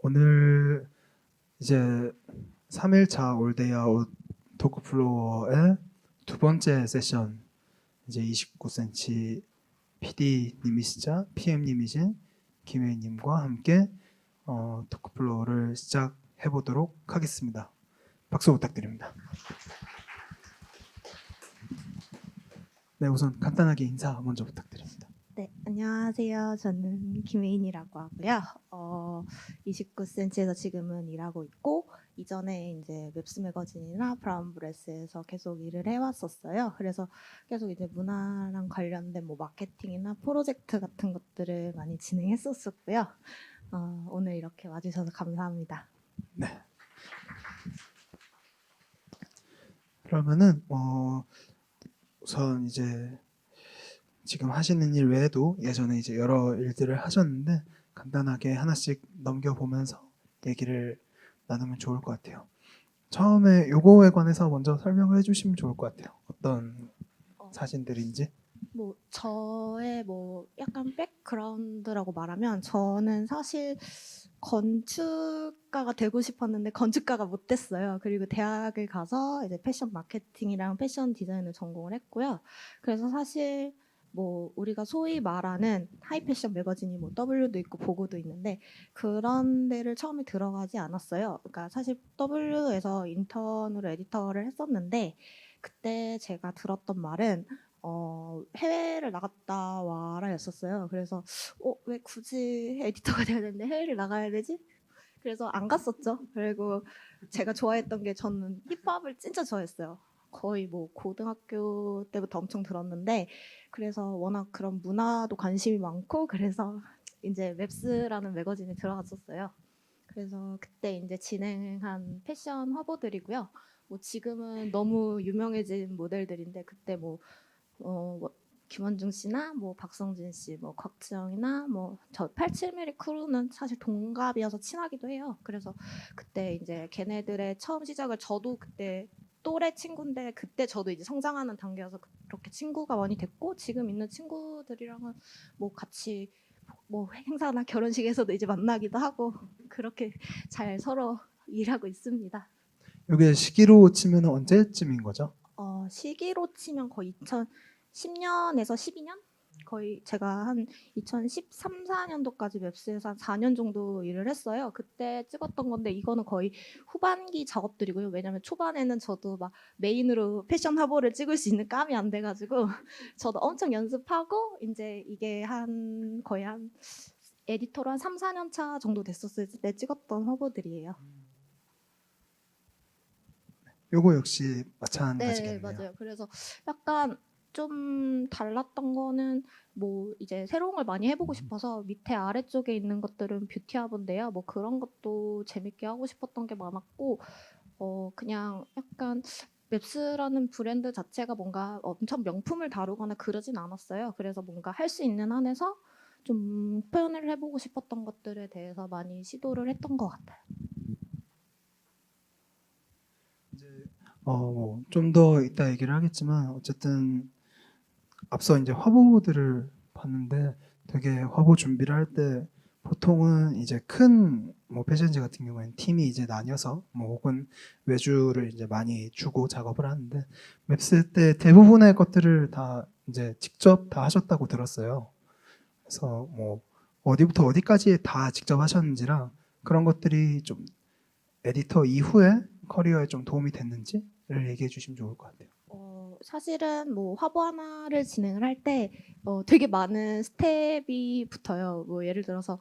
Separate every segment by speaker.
Speaker 1: 오늘 이제 3일차 올데이아 토크플로어의 두 번째 세션, 이제 29cm PD님이시자 PM님이신 김혜인님과 함께 토크플로어를 시작해 보도록 하겠습니다. 박수 부탁드립니다. 네, 우선 간단하게 인사 먼저 부탁드립니다.
Speaker 2: 네, 안녕하세요. 저는 김혜인이라고 하고요. 29cm에서 지금은 일하고 있고, 이전에 이제 웹스 매거진이나 브라운브레스에서 계속 일을 해왔었어요. 그래서 계속 이제 문화랑 관련된 뭐 마케팅이나 프로젝트 같은 것들을 많이 진행했었었고요. 오늘 이렇게 와주셔서 감사합니다.
Speaker 1: 네. 그러면은 우선 이제 지금 하시는 일 외에도 예전에 이제 여러 일들을 하셨는데 간단하게 하나씩 넘겨보면서 얘기를 나누면 좋을 것 같아요. 처음에 요거에 관해서 먼저 설명을 해주시면 좋을 것 같아요. 어떤 사진들인지.
Speaker 2: 뭐 저의 뭐 약간 백그라운드라고 말하면 저는 사실 건축가가 되고 싶었는데 건축가가 못 됐어요. 그리고 대학을 가서 이제 패션 마케팅이랑 패션 디자인을 전공을 했고요. 그래서 사실 뭐 우리가 소위 말하는 하이 패션 매거진이 뭐 W도 있고 보고도 있는데 그런 데를 처음에 들어가지 않았어요. 그러니까 사실 W에서 인턴으로 에디터를 했었는데 그때 제가 들었던 말은 해외를 나갔다 와라였었어요. 그래서 왜 굳이 에디터가 돼야 되는데 해외를 나가야 되지? 그래서 안 갔었죠. 그리고 제가 좋아했던 게 저는 힙합을 진짜 좋아했어요. 거의 뭐 고등학교 때부터 엄청 들었는데 그래서 워낙 그런 문화도 관심이 많고 그래서 이제 웹스라는 매거진에 들어갔었어요. 그래서 그때 이제 진행한 패션 화보들이고요. 뭐 지금은 너무 유명해진 모델들인데 그때 뭐 김원중 씨나 뭐 박성진 씨, 뭐 곽지영이나 뭐 저 87mm 크루는 사실 동갑이어서 친하기도 해요. 그래서 그때 이제 걔네들의 처음 시작을 저도 그때 또래 친구인데 그때 저도 이제 성장하는 단계여서 그렇게 친구가 많이 됐고 지금 있는 친구들이랑은 뭐 같이 뭐 행사나 결혼식에서도 이제 만나기도 하고 그렇게 잘 서로 일하고 있습니다.
Speaker 1: 이게 시기로 치면 언제쯤인 거죠?
Speaker 2: 시기로 치면 거의 2010년에서 12년? 거의 제가 한 2013, 14년도까지 웹스에서 한 4년 정도 일을 했어요. 그때 찍었던 건데 이거는 거의 후반기 작업들이고요. 왜냐면 초반에는 저도 막 메인으로 패션 화보를 찍을 수 있는 감이 안 돼가지고 저도 엄청 연습하고 이제 이게 한 거의 한 에디터로 한 3, 4년 차 정도 됐었을 때 찍었던 화보들이에요.
Speaker 1: 요거 역시
Speaker 2: 네,
Speaker 1: 마찬가지겠네요.
Speaker 2: 맞아요. 그래서 약간 좀 달랐던 거는 뭐 이제 새로운 걸 많이 해보고 싶어서 밑에 아래쪽에 있는 것들은 뷰티하브인데요. 뭐 그런 것도 재밌게 하고 싶었던 게 많았고 그냥 약간 맵스라는 브랜드 자체가 뭔가 엄청 명품을 다루거나 그러진 않았어요. 그래서 뭔가 할 수 있는 한에서 좀 표현을 해보고 싶었던 것들에 대해서 많이 시도를 했던 것 같아요.
Speaker 1: 좀 더 이따 얘기를 하겠지만 어쨌든 앞서 이제 화보들을 봤는데 되게 화보 준비를 할 때 보통은 이제 큰 뭐 패션지 같은 경우에는 팀이 이제 나뉘어서 뭐 혹은 외주를 이제 많이 주고 작업을 하는데 맵스 때 대부분의 것들을 다 이제 직접 다 하셨다고 들었어요. 그래서 뭐 어디부터 어디까지 다 직접 하셨는지랑 그런 것들이 좀 에디터 이후에 커리어에 좀 도움이 됐는지를 얘기해 주시면 좋을 것 같아요.
Speaker 2: 사실은 뭐 화보 하나를 진행을 할 때 되게 많은 스텝이 붙어요. 뭐 예를 들어서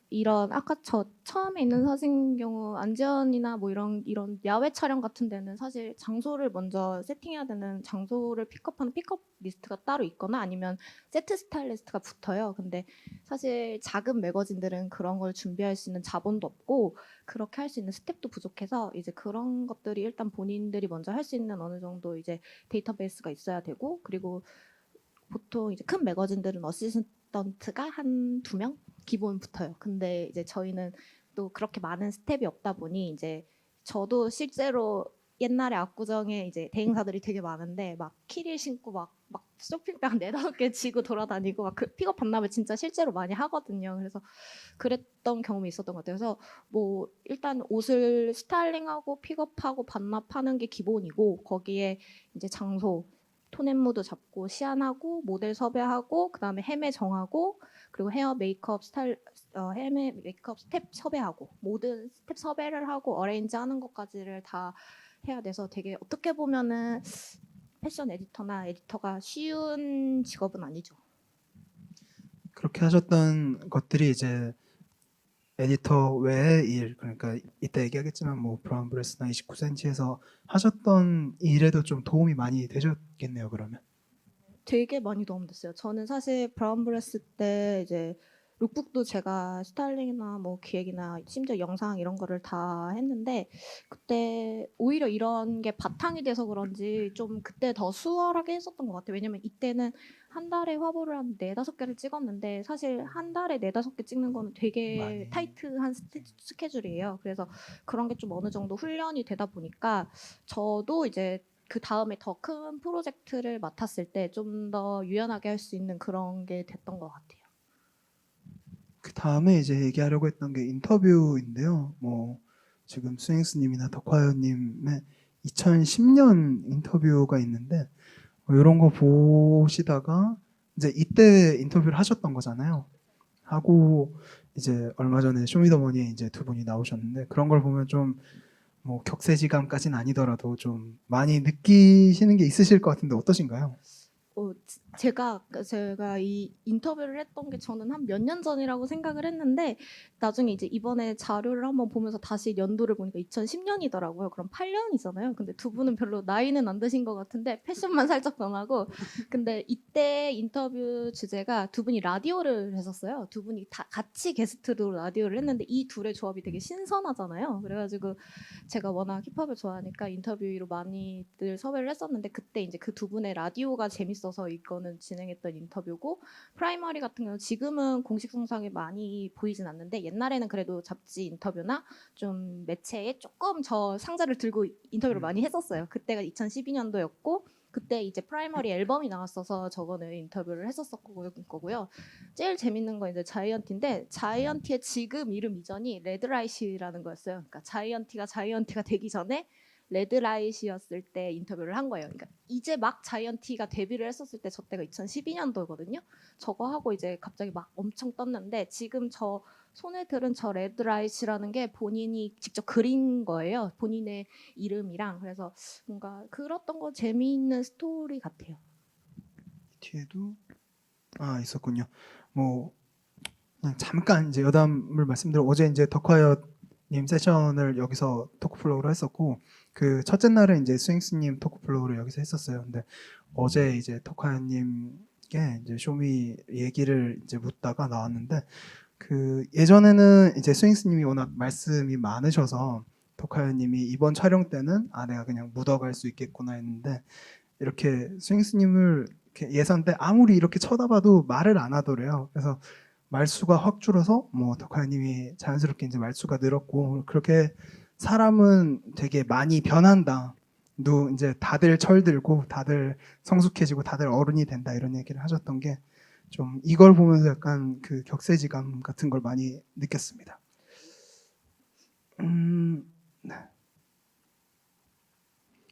Speaker 2: 이런 아까 저 처음에 있는 사진 경우 안지연이나 뭐 이런 야외 촬영 같은 데는 사실 장소를 먼저 세팅해야 되는 장소를 픽업하는 픽업 리스트가 따로 있거나 아니면 세트 스타일리스트가 붙어요. 근데 사실 작은 매거진들은 그런 걸 준비할 수 있는 자본도 없고 그렇게 할 수 있는 스텝도 부족해서 이제 그런 것들이 일단 본인들이 먼저 할 수 있는 어느 정도 이제 데이터베이스가 있어야 되고 그리고 보통 이제 큰 매거진들은 어시스턴트가 한 2명 기본 붙어요. 근데 이제 저희는 또 그렇게 많은 스텝이 없다 보니 이제 저도 실제로 옛날에 압구정에 이제 대행사들이 되게 많은데 막 키릴 신고 막 막 쇼핑백 4-5개 지고 돌아다니고 막 그 픽업 반납을 진짜 실제로 많이 하거든요. 그래서 그랬던 경험이 있었던 것 같아요. 그래서 뭐 일단 옷을 스타일링하고 픽업하고 반납하는 게 기본이고 거기에 이제 장소, 톤앤무드 잡고 시안하고 모델 섭외하고 그다음에 헤매 정하고 그리고 헤어 메이크업 스타일 헤매 메이크업 스텝 섭외하고 모든 스텝 섭외를 하고 어레인지 하는 것까지를 다 해야 돼서 되게 어떻게 보면은 패션 에디터나 에디터가 쉬운 직업은 아니죠.
Speaker 1: 그렇게 하셨던 것들이 이제 에디터 외의 일, 그러니까 이따 얘기하겠지만 뭐 브라운 브레스나 29cm에서 하셨던 일에도 좀 도움이 많이 되셨겠네요. 그러면.
Speaker 2: 되게 많이 도움됐어요. 저는 사실 브라운 브레스 때 이제 룩북도 제가 스타일링이나 뭐 기획이나 심지어 영상 이런 거를 다 했는데 그때 오히려 이런 게 바탕이 돼서 그런지 좀 그때 더 수월하게 했었던 것 같아요. 왜냐면 이때는 한 달에 화보를 한 4-5개를 찍었는데 사실 한 달에 4-5개 찍는 거는 되게
Speaker 1: 많이.
Speaker 2: 타이트한 스케줄이에요. 그래서 그런 게 좀 어느 정도 훈련이 되다 보니까 저도 이제 그 다음에 더 큰 프로젝트를 맡았을 때 좀 더 유연하게 할 수 있는 그런 게 됐던 것 같아요.
Speaker 1: 그 다음에 이제 얘기하려고 했던 게 인터뷰인데요. 뭐 지금 스윙스님이나 덕화연님의 2010년 인터뷰가 있는데 뭐 이런 거 보시다가 이제 이때 인터뷰를 하셨던 거잖아요. 하고 이제 얼마 전에 쇼미더머니에 이제 두 분이 나오셨는데 그런 걸 보면 좀 뭐 격세지감까지는 아니더라도 좀 많이 느끼시는 게 있으실 것 같은데 어떠신가요?
Speaker 2: 제가 이 인터뷰를 했던 게 저는 한 몇 년 전이라고 생각을 했는데 나중에 이제 이번에 자료를 한번 보면서 다시 연도를 보니까 2010년이더라고요. 그럼 8년이잖아요. 근데 두 분은 별로 나이는 안 드신 것 같은데 패션만 살짝 변하고 근데 이때 인터뷰 주제가 두 분이 라디오를 했었어요. 두 분이 다 같이 게스트로 라디오를 했는데 이 둘의 조합이 되게 신선하잖아요. 그래가지고 제가 워낙 힙합을 좋아하니까 인터뷰로 많이들 섭외를 했었는데 그때 이제 그 두 분의 라디오가 재밌어서 이거는 진행했던 인터뷰고 프라이머리 같은 경우는 지금은 공식 성상에 많이 보이진 않는데 옛날에는 그래도 잡지 인터뷰나 좀 매체에 조금 저 상자를 들고 인터뷰를 많이 했었어요. 그때가 2012년도였고 그때 이제 프라이머리 앨범이 나왔어서 저거는 인터뷰를 했었거고요. 제일 재밌는 건 이제 자이언티인데 자이언티의 지금 이름 이전이 레드라이시라는 거였어요. 그러니까 자이언티가 되기 전에 레드라이시였을 때 인터뷰를 한 거예요. 그러니까 이제 막 자이언티가 데뷔를 했었을 때 저 때가 2012년도거든요. 저거 하고 이제 갑자기 막 엄청 떴는데 지금 저 손에 들은 저 레드라이시라는 게 본인이 직접 그린 거예요. 본인의 이름이랑 그래서 뭔가 그랬던 거 재미있는 스토리 같아요.
Speaker 1: 뒤에도 있었군요. 뭐 그냥 잠깐 이제 여담을 말씀드려 어제 이제 덕화여님 세션을 여기서 토크플로우로 했었고 그 첫째 날은 이제 스윙스님 토크플로우를 여기서 했었어요. 근데 어제 이제 덕화여님께 이제 쇼미 얘기를 이제 묻다가 나왔는데 그 예전에는 이제 스윙스님이 워낙 말씀이 많으셔서 덕화여님이 이번 촬영 때는 내가 그냥 묻어갈 수 있겠구나 했는데 이렇게 스윙스님을 이렇게 예선 때 아무리 이렇게 쳐다봐도 말을 안 하더래요. 그래서 말수가 확 줄어서 뭐 덕화님이 자연스럽게 이제 말수가 늘었고 그렇게 사람은 되게 많이 변한다. 누 이제 다들 철들고 다들 성숙해지고 다들 어른이 된다 이런 얘기를 하셨던 게 좀 이걸 보면서 약간 그 격세지감 같은 걸 많이 느꼈습니다. 네.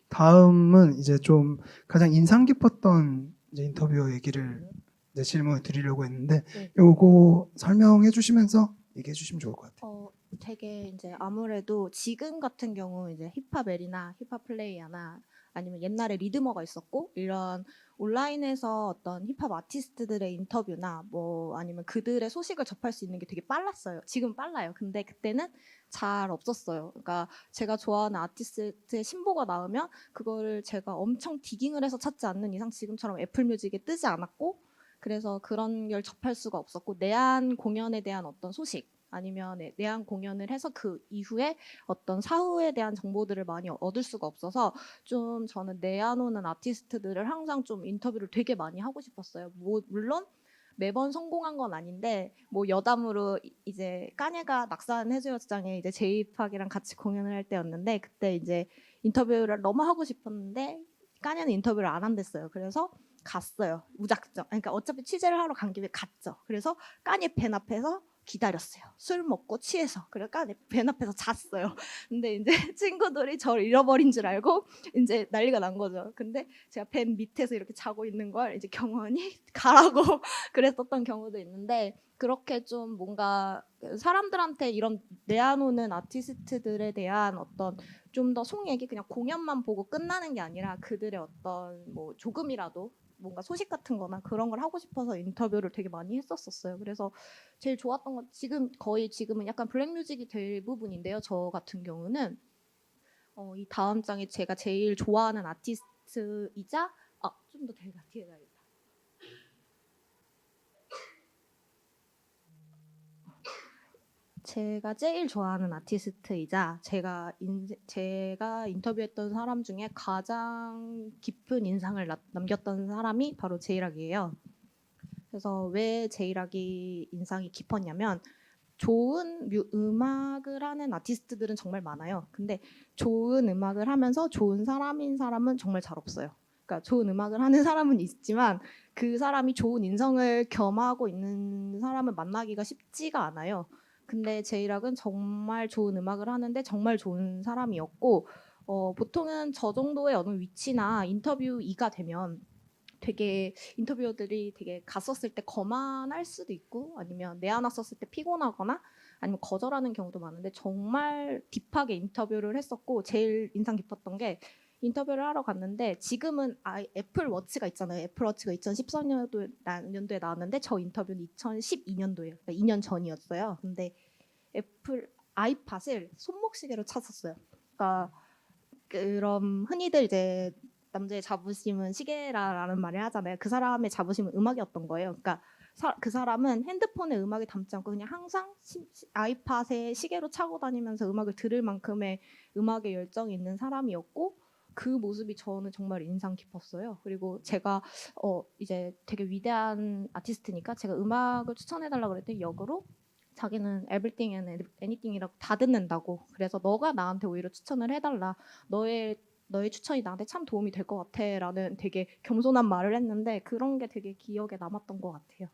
Speaker 1: 다음은 이제 좀 가장 인상 깊었던 이제 인터뷰 얘기를 이제 질문을 드리려고 했는데
Speaker 2: 네.
Speaker 1: 요거 설명해 주시면서 얘기해 주시면 좋을 것 같아요.
Speaker 2: 되게 이제 아무래도 지금 같은 경우 이제 힙합엘이나 힙합 플레이어나 아니면 옛날에 리드머가 있었고 이런 온라인에서 어떤 힙합 아티스트들의 인터뷰나 뭐 아니면 그들의 소식을 접할 수 있는 게 되게 빨랐어요. 지금 빨라요. 근데 그때는 잘 없었어요. 그러니까 제가 좋아하는 아티스트의 신보가 나오면 그거를 제가 엄청 디깅을 해서 찾지 않는 이상 지금처럼 애플 뮤직에 뜨지 않았고 그래서 그런 걸 접할 수가 없었고 내한 공연에 대한 어떤 소식 아니면 내한 공연을 해서 그 이후에 어떤 사후에 대한 정보들을 많이 얻을 수가 없어서 좀 저는 내한 오는 아티스트들을 항상 좀 인터뷰를 되게 많이 하고 싶었어요. 뭐 물론 매번 성공한 건 아닌데 뭐 여담으로 이제 까네가 낙산 해수욕장에 이제 제이팍이랑 같이 공연을 할 때였는데 그때 이제 인터뷰를 너무 하고 싶었는데 까네는 인터뷰를 안 한댔어요. 그래서 갔어요. 무작정. 그러니까 어차피 취재를 하러 간 김에 갔죠. 그래서 까니 벤 앞에서 기다렸어요. 술 먹고 취해서. 그래서 까니 벤 앞에서 잤어요. 근데 이제 친구들이 저를 잃어버린 줄 알고 이제 난리가 난 거죠. 근데 제가 벤 밑에서 이렇게 자고 있는 걸 이제 경원이 가라고 그랬었던 경우도 있는데, 그렇게 좀 뭔가 사람들한테 이런 내한오는 아티스트들에 대한 어떤 좀 더 속 얘기, 그냥 공연만 보고 끝나는 게 아니라 그들의 어떤 뭐 조금이라도 뭔가 소식 같은 거나 그런 걸 하고 싶어서 인터뷰를 되게 많이 했었어요. 그래서 제일 좋았던 건 지금은 약간 블랙뮤직이 대부분인데요. 저 같은 경우는 이 다음 장에 제가 제일 좋아하는 아티스트이자 좀 더 뒤에 가야겠다. 제가 제일 좋아하는 아티스트이자 제가 인터뷰했던 사람 중에 가장 깊은 인상을 남겼던 사람이 바로 제이락이에요. 그래서 왜 제이락이 인상이 깊었냐면, 좋은 음악을 하는 아티스트들은 정말 많아요. 근데 좋은 음악을 하면서 좋은 사람인 사람은 정말 잘 없어요. 그러니까 좋은 음악을 하는 사람은 있지만 그 사람이 좋은 인성을 겸하고 있는 사람을 만나기가 쉽지가 않아요. 근데 제이락은 정말 좋은 음악을 하는데 정말 좋은 사람이었고, 보통은 저 정도의 어느 위치나 인터뷰이가 되면 되게 인터뷰어들이 되게 갔었을 때 거만할 수도 있고, 아니면 내안왔었을 때 피곤하거나 아니면 거절하는 경우도 많은데, 정말 딥하게 인터뷰를 했었고, 제일 인상 깊었던 게 인터뷰를 하러 갔는데, 지금은 애플 워치가 있잖아요. 애플 워치가 2014년도에 나왔는데 저 인터뷰는 2012년도예요. 그러니까 2년 전이었어요. 근데 애플 아이팟을 손목시계로 찼었어요. 그러니까 그럼 흔히들 이제 남자의 자부심은 시계라는 말을 하잖아요. 그 사람의 자부심은 음악이었던 거예요. 그러니까 그 사람은 핸드폰에 음악이 담지 않고 그냥 항상 아이팟에 시계로 차고 다니면서 음악을 들을 만큼의 음악에 열정이 있는 사람이었고, 그 모습이 저는 정말 인상 깊었어요. 그리고 제가 이제 되게 위대한 아티스트니까 제가 음악을 추천해달라고 그랬더니 역으로 자기는 everything and anything이라고 다 듣는다고. 그래서 너가 나한테 오히려 추천을 해달라. 너의 추천이 나한테 참 도움이 될 것 같아라는 되게 겸손한 말을 했는데, 그런 게 되게 기억에 남았던 것 같아요.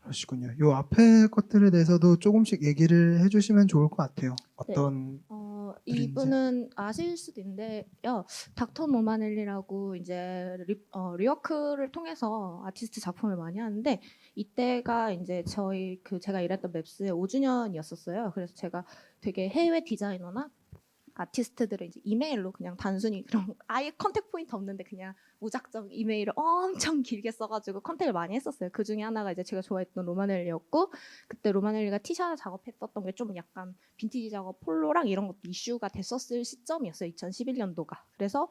Speaker 1: 그러시군요. 요 앞에 것들에 대해서도 조금씩 얘기를 해주시면 좋을 것 같아요. 어떤
Speaker 2: 이분은 아실 수도 있는데요. 닥터 노마넬리라고 이제 리워크를 통해서 아티스트 작품을 많이 하는데, 이때가 이제 제가 일했던 맵스의 5주년이었었어요. 그래서 제가 되게 해외 디자이너나 아티스트들을 이제 이메일로 그냥 단순히 그런 아예 컨택 포인트 없는데 그냥 무작정 이메일을 엄청 길게 써가지고 컨택을 많이 했었어요. 그 중에 하나가 이제 제가 좋아했던 로마넬리였고, 그때 로마넬리가 티샷 작업했었던 게 좀 약간 빈티지 작업 폴로랑 이런 것도 이슈가 됐었을 시점이었어요. 2011년도가. 그래서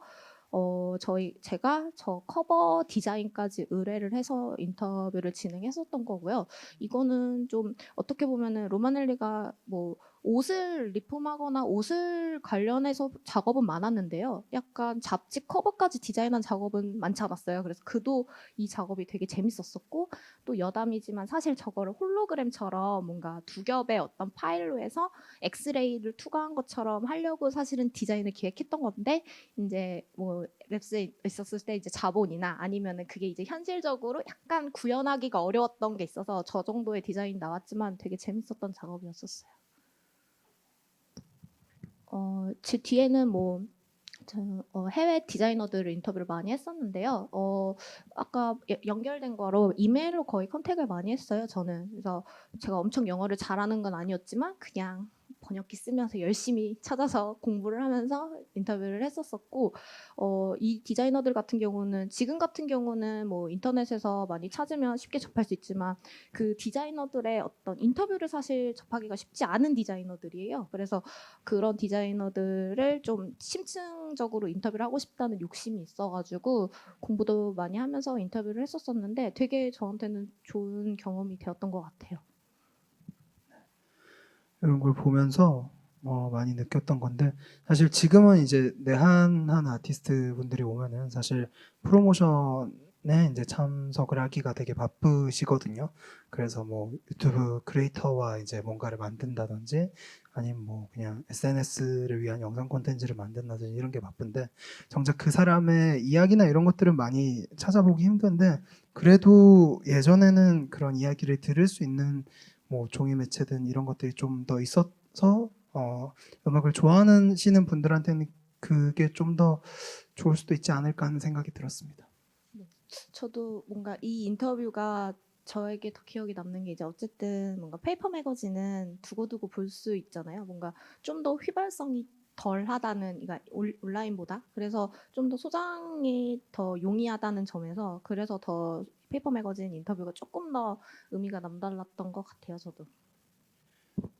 Speaker 2: 제가 저 커버 디자인까지 의뢰를 해서 인터뷰를 진행했었던 거고요. 이거는 좀 어떻게 보면은 로마넬리가 뭐 옷을 리폼하거나 옷을 관련해서 작업은 많았는데요. 약간 잡지 커버까지 디자인한 작업은 많지 않았어요. 그래서 그도 이 작업이 되게 재밌었었고, 또 여담이지만 사실 저거를 홀로그램처럼 뭔가 두 겹의 어떤 파일로 해서 엑스레이를 투과한 것처럼 하려고 사실은 디자인을 기획했던 건데, 이제 뭐 랩스에 있었을 때 이제 자본이나 아니면은 그게 이제 현실적으로 약간 구현하기가 어려웠던 게 있어서 저 정도의 디자인이 나왔지만 되게 재밌었던 작업이었었어요. 제 뒤에는 해외 디자이너들을 인터뷰를 많이 했었는데요. 아까 연결된 거로 이메일로 거의 컨택을 많이 했어요, 저는. 그래서 제가 엄청 영어를 잘하는 건 아니었지만 그냥 번역기 쓰면서 열심히 찾아서 공부를 하면서 인터뷰를 했었었고, 이 디자이너들 같은 경우는 지금 같은 경우는 뭐 인터넷에서 많이 찾으면 쉽게 접할 수 있지만, 그 디자이너들의 어떤 인터뷰를 사실 접하기가 쉽지 않은 디자이너들이에요. 그래서 그런 디자이너들을 좀 심층적으로 인터뷰를 하고 싶다는 욕심이 있어가지고 공부도 많이 하면서 인터뷰를 했었었는데, 되게 저한테는 좋은 경험이 되었던 것 같아요.
Speaker 1: 이런 걸 보면서 많이 느꼈던 건데, 사실 지금은 이제 내한한 아티스트 분들이 오면은 사실 프로모션을 이제 참석을 하기가 되게 바쁘시거든요. 그래서 뭐 유튜브 크리에이터와 이제 뭔가를 만든다든지 아니면 뭐 그냥 SNS를 위한 영상 콘텐츠를 만든다든지 이런 게 바쁜데 정작 그 사람의 이야기나 이런 것들은 많이 찾아보기 힘든데 그래도 예전에는 그런 이야기를 들을 수 있는 뭐 종이 매체든 이런 것들이 좀 더 있어서 음악을 좋아하시는 분들한테는 그게 좀 더 좋을 수도 있지 않을까 하는 생각이 들었습니다.
Speaker 2: 저도 뭔가 이 인터뷰가 저에게 더 기억에 남는 게 이제 어쨌든 뭔가 페이퍼 매거진은 두고두고 볼 수 있잖아요. 뭔가 좀 더 휘발성이 덜하다는, 그러니까 온라인보다 그래서 좀 더 소장이 더 용이하다는 점에서 그래서 더 페이퍼 매거진 인터뷰가 조금 더 의미가 남달랐던 것 같아요. 저도.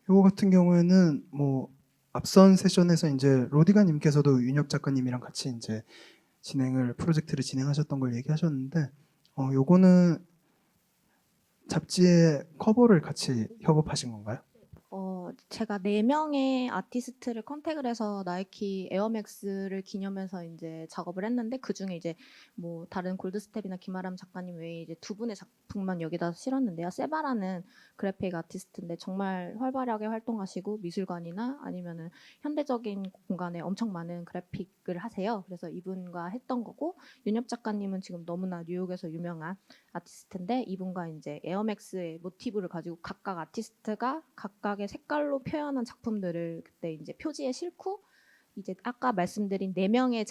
Speaker 1: 요거 같은 경우에는 뭐 앞선 세션에서 이제 로디가님께서도 윤혁 작가님이랑 같이 이제 프로젝트를 진행하셨던 걸 얘기하셨는데, 요거는 잡지의 커버를 같이 협업하신 건가요?
Speaker 2: 제가 4명의 아티스트를 컨택을 해서 나이키 에어맥스를 기념해서 이제 작업을 했는데 그중에 이제 뭐 다른 골드스텝이나 김아람 작가님 외에 이제 2분의 작품만 여기다 실었는데요. 세바라는 그래픽 아티스트인데 정말 활발하게 활동하시고 미술관이나 아니면은 현대적인 공간에 엄청 많은 그래픽을 하세요. 그래서 이분과 했던 거고, 윤엽 작가님은 지금 너무나 뉴욕에서 유명한 아티스트인데 이분과 이제 에어맥스의 모티브를 가지고 각각 아티스트가 각각의 색깔로 표현한 작품들을 그때 이제 표지에 싣고 이제 아까 말씀드린 4명의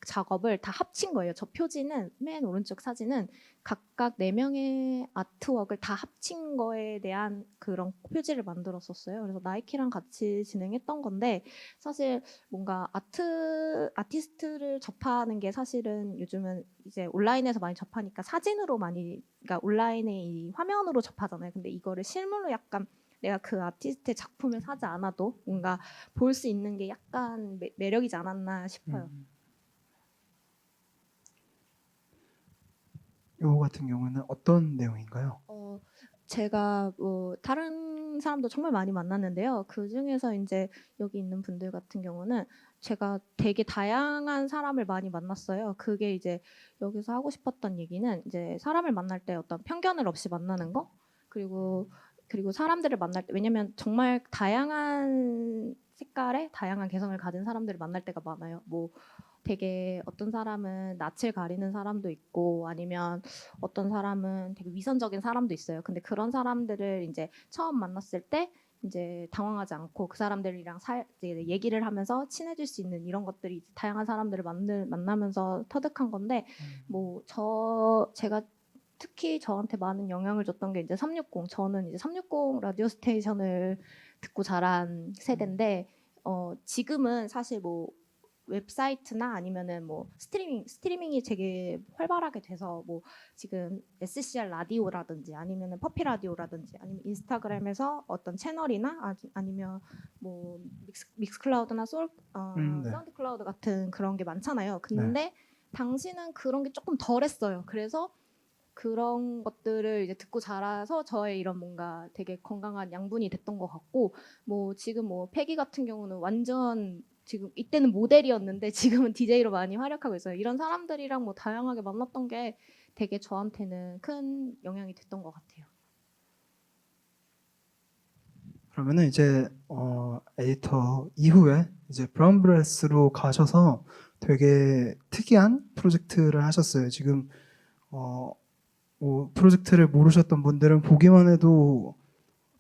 Speaker 2: 작업을 다 합친 거예요. 저 표지는 맨 오른쪽 사진은 각각 4명의 아트웍을 다 합친 거에 대한 그런 표지를 만들었었어요. 그래서 나이키랑 같이 진행했던 건데 사실 뭔가 아티스트를 접하는 게 사실은 요즘은 이제 온라인에서 많이 접하니까 사진으로 많이, 그러니까 온라인의 이 화면으로 접하잖아요. 근데 이거를 실물로 약간 내가 그 아티스트의 작품을 사지 않아도 뭔가 볼 수 있는 게 약간 매력이지 않았나 싶어요.
Speaker 1: 요거 같은 경우는 어떤 내용인가요?
Speaker 2: 제가 뭐 다른 사람도 정말 많이 만났는데요. 그 중에서 이제 여기 있는 분들 같은 경우는 제가 되게 다양한 사람을 많이 만났어요. 그게 이제 여기서 하고 싶었던 얘기는 이제 사람을 만날 때 어떤 편견을 없이 만나는 거, 그리고 사람들을 만날 때, 왜냐면 정말 다양한 색깔의 다양한 개성을 가진 사람들을 만날 때가 많아요. 뭐 되게 어떤 사람은 낯을 가리는 사람도 있고 아니면 어떤 사람은 되게 위선적인 사람도 있어요. 근데 그런 사람들을 이제 처음 만났을 때 이제 당황하지 않고 그 사람들이랑 이제 얘기를 하면서 친해질 수 있는 이런 것들이 이제 다양한 사람들을 만나면서 터득한 건데, 뭐 제가 특히 저한테 많은 영향을 줬던 게 이제 360. 저는 이제 360 라디오 스테이션을 듣고 자란 세대인데 지금은 사실 뭐 웹사이트나 아니면은 뭐 스트리밍이 되게 활발하게 돼서 뭐 지금 SCR 라디오라든지 아니면은 퍼피 라디오라든지 아니면 인스타그램에서 어떤 채널이나 아니면 뭐 믹스클라우드나
Speaker 1: 네.
Speaker 2: 사운드 클라우드 같은 그런 게 많잖아요.
Speaker 1: 네.
Speaker 2: 근데 당시는 그런 게 조금 덜했어요. 그래서 그런 것들을 이제 듣고 자라서 저의 이런 뭔가 되게 건강한 양분이 됐던 것 같고, 뭐 지금 뭐 패기 같은 경우는 완전 지금 이때는 모델이었는데 지금은 DJ로 많이 활약하고 있어요. 이런 사람들이랑 뭐 다양하게 만났던 게 되게 저한테는 큰 영향이 됐던 것 같아요.
Speaker 1: 그러면은 이제 에디터 이후에 이제 브라운브레스로 가셔서 되게 특이한 프로젝트를 하셨어요. 지금 뭐 프로젝트를 모르셨던 분들은 보기만 해도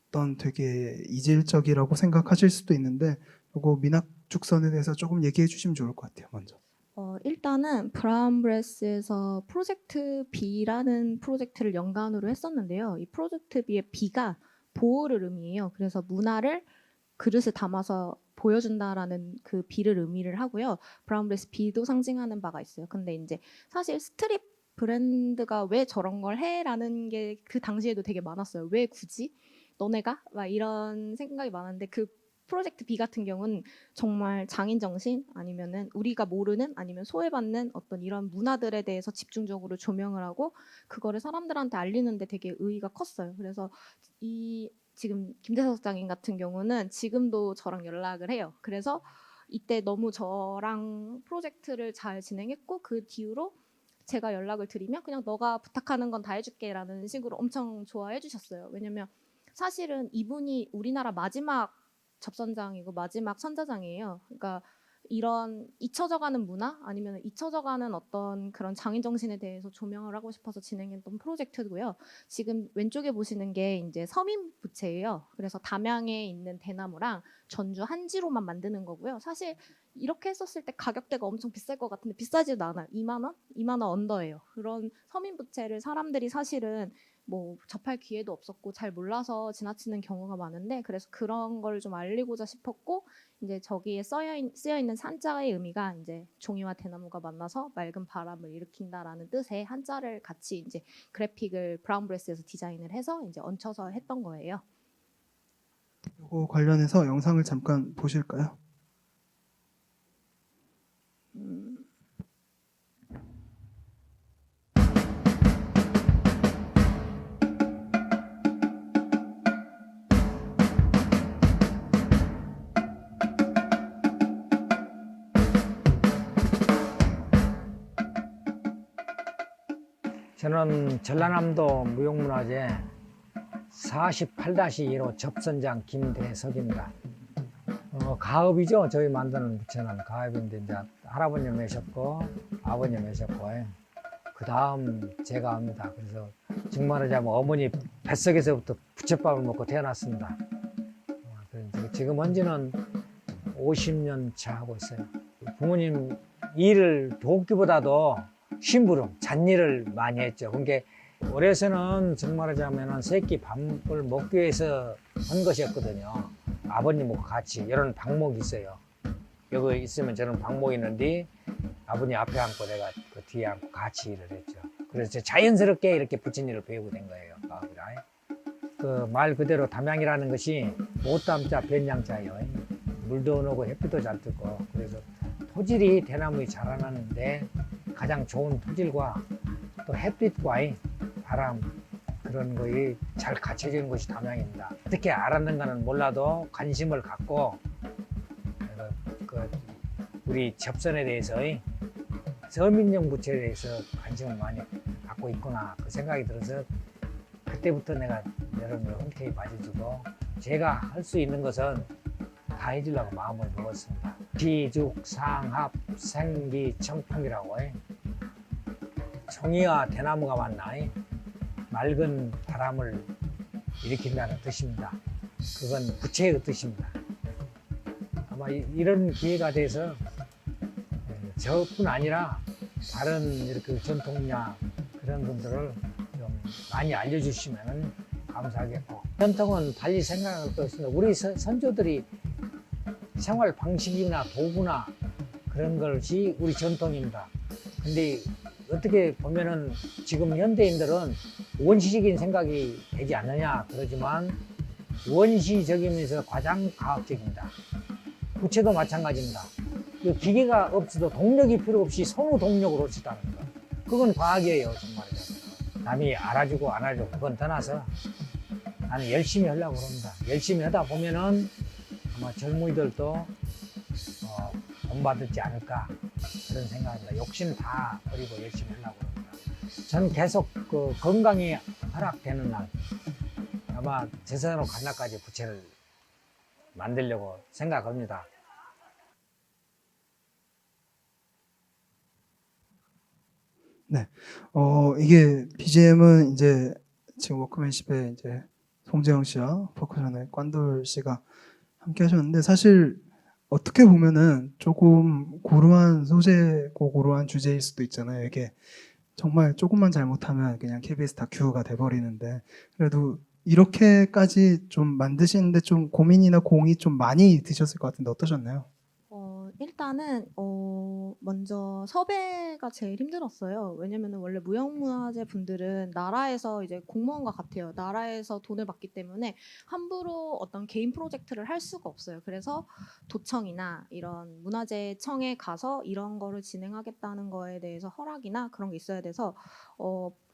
Speaker 1: 어떤 되게 이질적이라고 생각하실 수도 있는데 요거 미납죽선에 대해서 조금 얘기해 주시면 좋을 것 같아요. 먼저.
Speaker 2: 일단은 브라운브레스에서 프로젝트 B라는 프로젝트를 연간으로 했었는데요. 이 프로젝트 B의 B가 보호를 의미해요. 그래서 문화를 그릇에 담아서 보여준다라는 그 B를 의미를 하고요. 브라운브레스 B도 상징하는 바가 있어요. 근데 이제 사실 스트릿 브랜드가 왜 저런 걸 해라는 게 그 당시에도 되게 많았어요. 왜 굳이 너네가? 막 이런 생각이 많았는데 그 프로젝트 B 같은 경우는 정말 장인 정신 아니면은 우리가 모르는 아니면 소외받는 어떤 이런 문화들에 대해서 집중적으로 조명을 하고 그거를 사람들한테 알리는데 되게 의의가 컸어요. 그래서 지금 김대석 장인 같은 경우는 지금도 저랑 연락을 해요. 그래서 이때 너무 저랑 프로젝트를 잘 진행했고 그 뒤로 제가 연락을 드리면 그냥 너가 부탁하는 건 다 해줄게라는 식으로 엄청 좋아해 주셨어요. 왜냐면 사실은 이분이 우리나라 마지막 접선장이고 마지막 선자장이에요. 그러니까 이런 잊혀져가는 문화 아니면 잊혀져가는 어떤 그런 장인 정신에 대해서 조명을 하고 싶어서 진행했던 프로젝트고요. 지금 왼쪽에 보시는 게 이제 서민 부채예요. 그래서 담양에 있는 대나무랑 전주 한지로만 만드는 거고요. 사실 이렇게 했었을 때 가격대가 엄청 비쌀 것 같은데 비싸지도 않아요. 2만 원? 2만 원 언더예요. 그런 서민 부채를 사람들이 사실은 뭐 접할 기회도 없었고 잘 몰라서 지나치는 경우가 많은데 그래서 그런 걸 좀 알리고자 싶었고 이제 저기에 쓰여 있는 산자의 의미가 이제 종이와 대나무가 만나서 맑은 바람을 일으킨다라는 뜻의 한자를 같이 이제 그래픽을 브라운 브레스에서 디자인을 해서 이제 얹혀서 했던 거예요.
Speaker 1: 이거 관련해서 영상을 잠깐 보실까요?
Speaker 3: 저는 전라남도 무형문화재 48-1호 접선장 김대석입니다. 가업이죠. 저희 만드는 부채는 가업인데 이제 할아버님 계셨고 아버님 계셨고 그 다음 제가 합니다. 그래서 정말 말하자면 어머니 뱃속에서부터 부채밥을 먹고 태어났습니다. 그래서 지금 현재는 50년 차 하고 있어요. 부모님 일을 돕기보다도 심부름, 잔일을 많이 했죠. 그러니까 어려서는 정말 하자면 새끼 밥을 먹기 위해서 한 것이었거든요. 아버님하고 같이 이런 방목이 있어요. 여기 있으면 저는 방목이 있는데 아버님 앞에 앉고 내가 그 뒤에 앉고 같이 일을 했죠. 그래서 자연스럽게 이렇게 부친일을 배우게 된 거예요. 그 말 그대로 담양이라는 것이 못담자 변양자예요. 물도 오고 햇빛도 잘 뜨고 그래서 토질이 대나무에 자라나는데 가장 좋은 토질과 또 햇빛과 바람 그런 거에 잘 갖춰지는 것이 담양입니다. 어떻게 알았는가는 몰라도 관심을 갖고 우리 접선에 대해서 서민용 부채에 대해서 관심을 많이 갖고 있구나 그 생각이 들어서 그때부터 내가 여러분을 흔쾌히 맞아주고 제가 할 수 있는 것은 다 해주려고 마음을 먹었습니다. 기죽, 상합, 생기, 청풍이라고 종이와 대나무가 만나 맑은 바람을 일으킨다는 뜻입니다. 그건 부채의 뜻입니다. 아마 이런 기회가 돼서 저뿐 아니라 다른 이렇게 전통냐 그런 분들을 좀 많이 알려주시면 감사하겠고 전통은 달리 생각할 것 없습니다. 우리 선조들이 생활 방식이나 도구나 그런 것이 우리 전통입니다. 근데 어떻게 보면은 지금 현대인들은 원시적인 생각이 되지 않느냐 그러지만 원시적이면서 가장 과학적입니다. 부채도 마찬가지입니다. 그 기계가 없어도 동력이 필요 없이 손의 동력으로 치다는 거. 그건 과학이에요, 정말. 남이 알아주고 안 알아주고 그건 떠나서 나는 열심히 하려고 합니다. 열심히 하다 보면은 아마 젊은이들도 본받지 않을까 그런 생각입니다. 욕심 다 버리고 열심히 하려고 합니다. 저는 계속 그 건강이 허락되는 날 아마 제사로 간 날까지 부채를 만들려고 생각합니다.
Speaker 1: 네. 이게 BGM은 이제 지금 워크맨십에 이제 송재영 씨와 퍼커션의 꽌돌 씨가 함께 하셨는데 사실 어떻게 보면은 조금 고루한 소재고 고루한 주제일 수도 있잖아요. 이게 정말 조금만 잘못하면 그냥 KBS 다큐가 돼버리는데 그래도 이렇게까지 좀 만드시는데 좀 고민이나 공이 좀 많이 드셨을 것 같은데 어떠셨나요?
Speaker 2: 일단은 먼저 섭외가 제일 힘들었어요. 왜냐면은 원래 무형문화재 분들은 나라에서 이제 공무원과 같아요. 나라에서 돈을 받기 때문에 함부로 어떤 개인 프로젝트를 할 수가 없어요. 그래서 도청이나 이런 문화재청에 가서 이런 거를 진행하겠다는 거에 대해서 허락이나 그런 게 있어야 돼서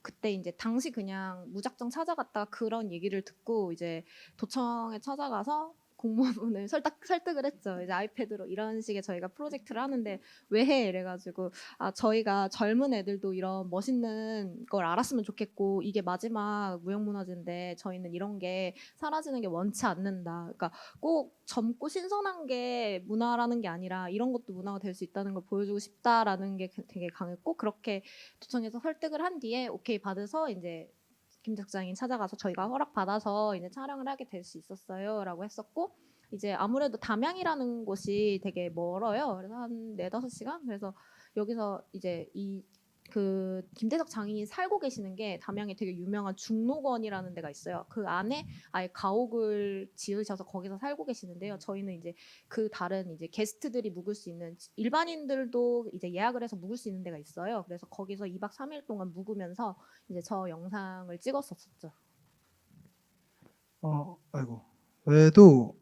Speaker 2: 그때 이제 당시 그냥 무작정 찾아갔다가 그런 얘기를 듣고 이제 도청에 찾아가서 공무원분을 설득을 했죠. 이제 아이패드로 이런 식의 저희가 프로젝트를 하는데 왜 해? 이래가지고 저희가 젊은 애들도 이런 멋있는 걸 알았으면 좋겠고 이게 마지막 무형문화재인데 저희는 이런 게 사라지는 게 원치 않는다. 그러니까 꼭 젊고 신선한 게 문화라는 게 아니라 이런 것도 문화가 될 수 있다는 걸 보여주고 싶다라는 게 되게 강했고 그렇게 도청에서 설득을 한 뒤에 오케이 받아서 이제 김 작장이 찾아가서 저희가 허락 받아서 이제 촬영을 하게 될 수 있었어요라고 했었고 이제 아무래도 담양이라는 곳이 되게 멀어요. 그래서 한 4-5시간 그래서 여기서 이제 그 김대석 장인이 살고 계시는 게 담양에 되게 유명한 중록원이라는 데가 있어요. 그 안에 아예 가옥을 지으셔서 거기서 살고 계시는데요. 저희는 이제 그 다른 이제 게스트들이 묵을 수 있는 일반인들도 이제 예약을 해서 묵을 수 있는 데가 있어요. 그래서 거기서 2박 3일 동안 묵으면서 이제 저 영상을 찍었었죠.
Speaker 1: 아이고. 외에도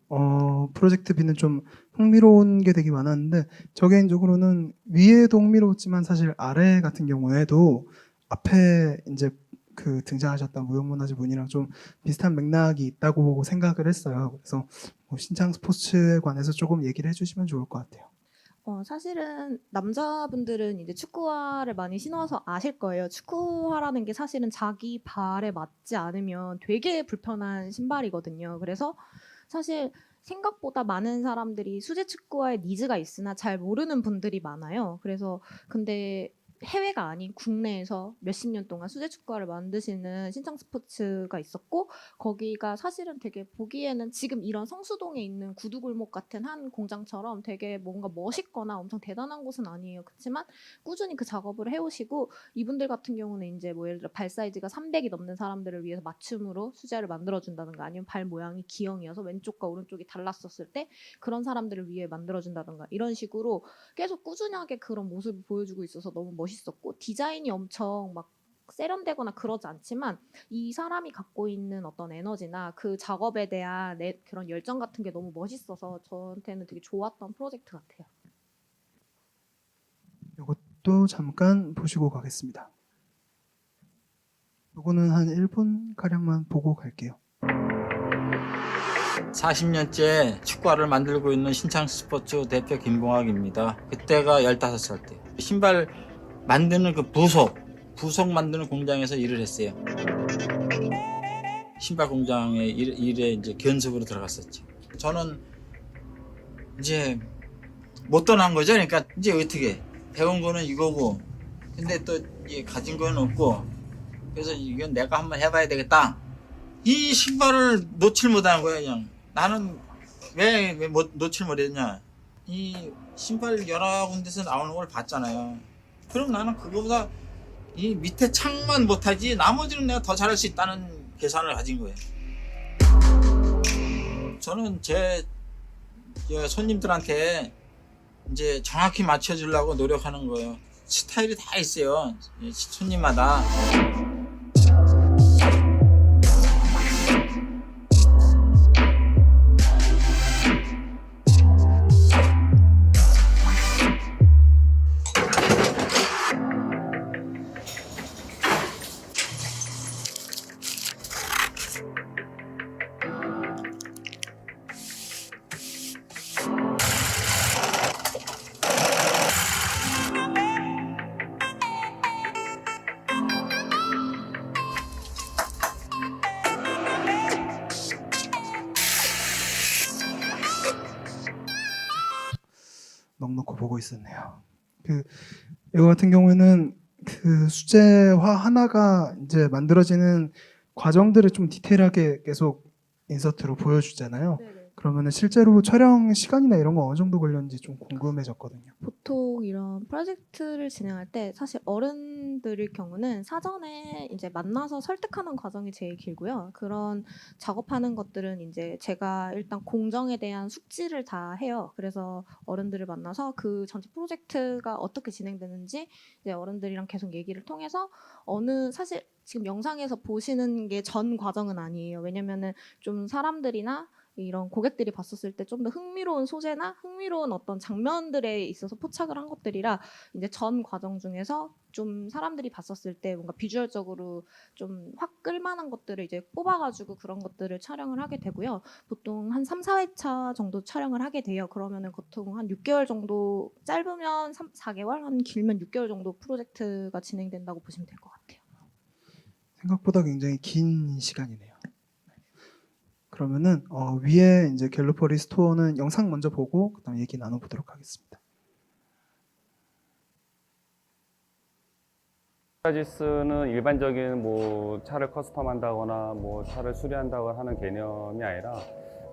Speaker 1: 프로젝트 B는 좀 흥미로운 게 되게 많았는데 저 개인적으로는 위에도 흥미로웠지만 사실 아래 같은 경우에도 앞에 이제 그 등장하셨던 무형문화재 분이랑 좀 비슷한 맥락이 있다고 생각을 했어요. 그래서 뭐 신창 스포츠에 관해서 조금 얘기를 해주시면 좋을 것 같아요.
Speaker 2: 사실은 남자분들은 이제 축구화를 많이 신어서 아실 거예요. 축구화라는 게 사실은 자기 발에 맞지 않으면 되게 불편한 신발이거든요. 그래서 사실 생각보다 많은 사람들이 수제 축구화에 니즈가 있으나 잘 모르는 분들이 많아요. 그래서 근데 해외가 아닌 국내에서 몇십 년 동안 수제 축구화를 만드시는 신창 스포츠가 있었고 거기가 사실은 되게 보기에는 지금 이런 성수동에 있는 구두골목 같은 한 공장처럼 되게 뭔가 멋있거나 엄청 대단한 곳은 아니에요. 그렇지만 꾸준히 그 작업을 해오시고 이분들 같은 경우는 이제 뭐 예를 들어 발 사이즈가 300이 넘는 사람들을 위해서 맞춤으로 수제를 만들어준다든가 아니면 발 모양이 기형이어서 왼쪽과 오른쪽이 달랐었을 때 그런 사람들을 위해 만들어준다든가 이런 식으로 계속 꾸준하게 그런 모습을 보여주고 있어서 너무 멋있었고 디자인이 엄청 막 세련되거나 그러지 않지만 이 사람이 갖고 있는 어떤 에너지나 그 작업에 대한 그런 열정 같은 게 너무 멋있어서 저한테는 되게 좋았던 프로젝트 같아요.
Speaker 1: 이것도 잠깐 보시고 가겠습니다. 이거는 한 1분 가량만 보고 갈게요.
Speaker 4: 40년째 축구화를 만들고 있는 신창 스포츠 대표 김봉학입니다. 그때가 15살 때 신발 만드는 그 부속 만드는 공장에서 일을 했어요. 신발 공장에 일에 이제 견습으로 들어갔었죠. 저는 이제 못 떠난 거죠. 그러니까 이제 어떻게 배운 거는 이거고 근데 또 이게 가진 거는 없고 그래서 이건 내가 한번 해봐야 되겠다. 이 신발을 놓칠 못하는 거야 그냥. 나는 왜 놓칠 못했냐. 이 신발 여러 군데서 나오는 걸 봤잖아요. 그럼 나는 그거보다 이 밑에 창만 못하지 나머지는 내가 더 잘할 수 있다는 계산을 가진 거예요. 저는 제 손님들한테 이제 정확히 맞춰주려고 노력하는 거예요. 스타일이 다 있어요. 손님마다.
Speaker 1: 넉넉히 보고 있었네요. 이거 같은 경우에는 그 수제화 하나가 이제 만들어지는 과정들을 좀 디테일하게 계속 인서트로 보여주잖아요.
Speaker 2: 네네.
Speaker 1: 그러면은 실제로 촬영 시간이나 이런 거 어느 정도 걸렸는지 좀 궁금해졌거든요.
Speaker 2: 보통 이런 프로젝트를 진행할 때 사실 어른들일 경우는 사전에 이제 만나서 설득하는 과정이 제일 길고요. 그런 작업하는 것들은 이제 제가 일단 공정에 대한 숙지를 다 해요. 그래서 어른들을 만나서 그 전체 프로젝트가 어떻게 진행되는지 이제 어른들이랑 계속 얘기를 통해서 사실 지금 영상에서 보시는 게 전 과정은 아니에요. 왜냐면은 좀 사람들이나 이런 고객들이 봤었을 때 좀 더 흥미로운 소재나 흥미로운 어떤 장면들에 있어서 포착을 한 것들이라 이제 전 과정 중에서 좀 사람들이 봤었을 때 뭔가 비주얼적으로 좀 확 끌만한 것들을 이제 뽑아가지고 그런 것들을 촬영을 하게 되고요. 보통 한 3, 4회차 정도 촬영을 하게 돼요. 그러면은 보통 한 6개월 정도, 짧으면 3, 4개월, 한 길면 6개월 정도 프로젝트가 진행된다고 보시면 될 것 같아요.
Speaker 1: 생각보다 굉장히 긴 시간이네요. 그러면은 위에 이제 갤러퍼리 스토어는 영상 먼저 보고 그다음 얘기 나눠보도록 하겠습니다.
Speaker 5: 게라지스는 일반적인 뭐 차를 커스텀한다거나 뭐 차를 수리한다거나 하는 개념이 아니라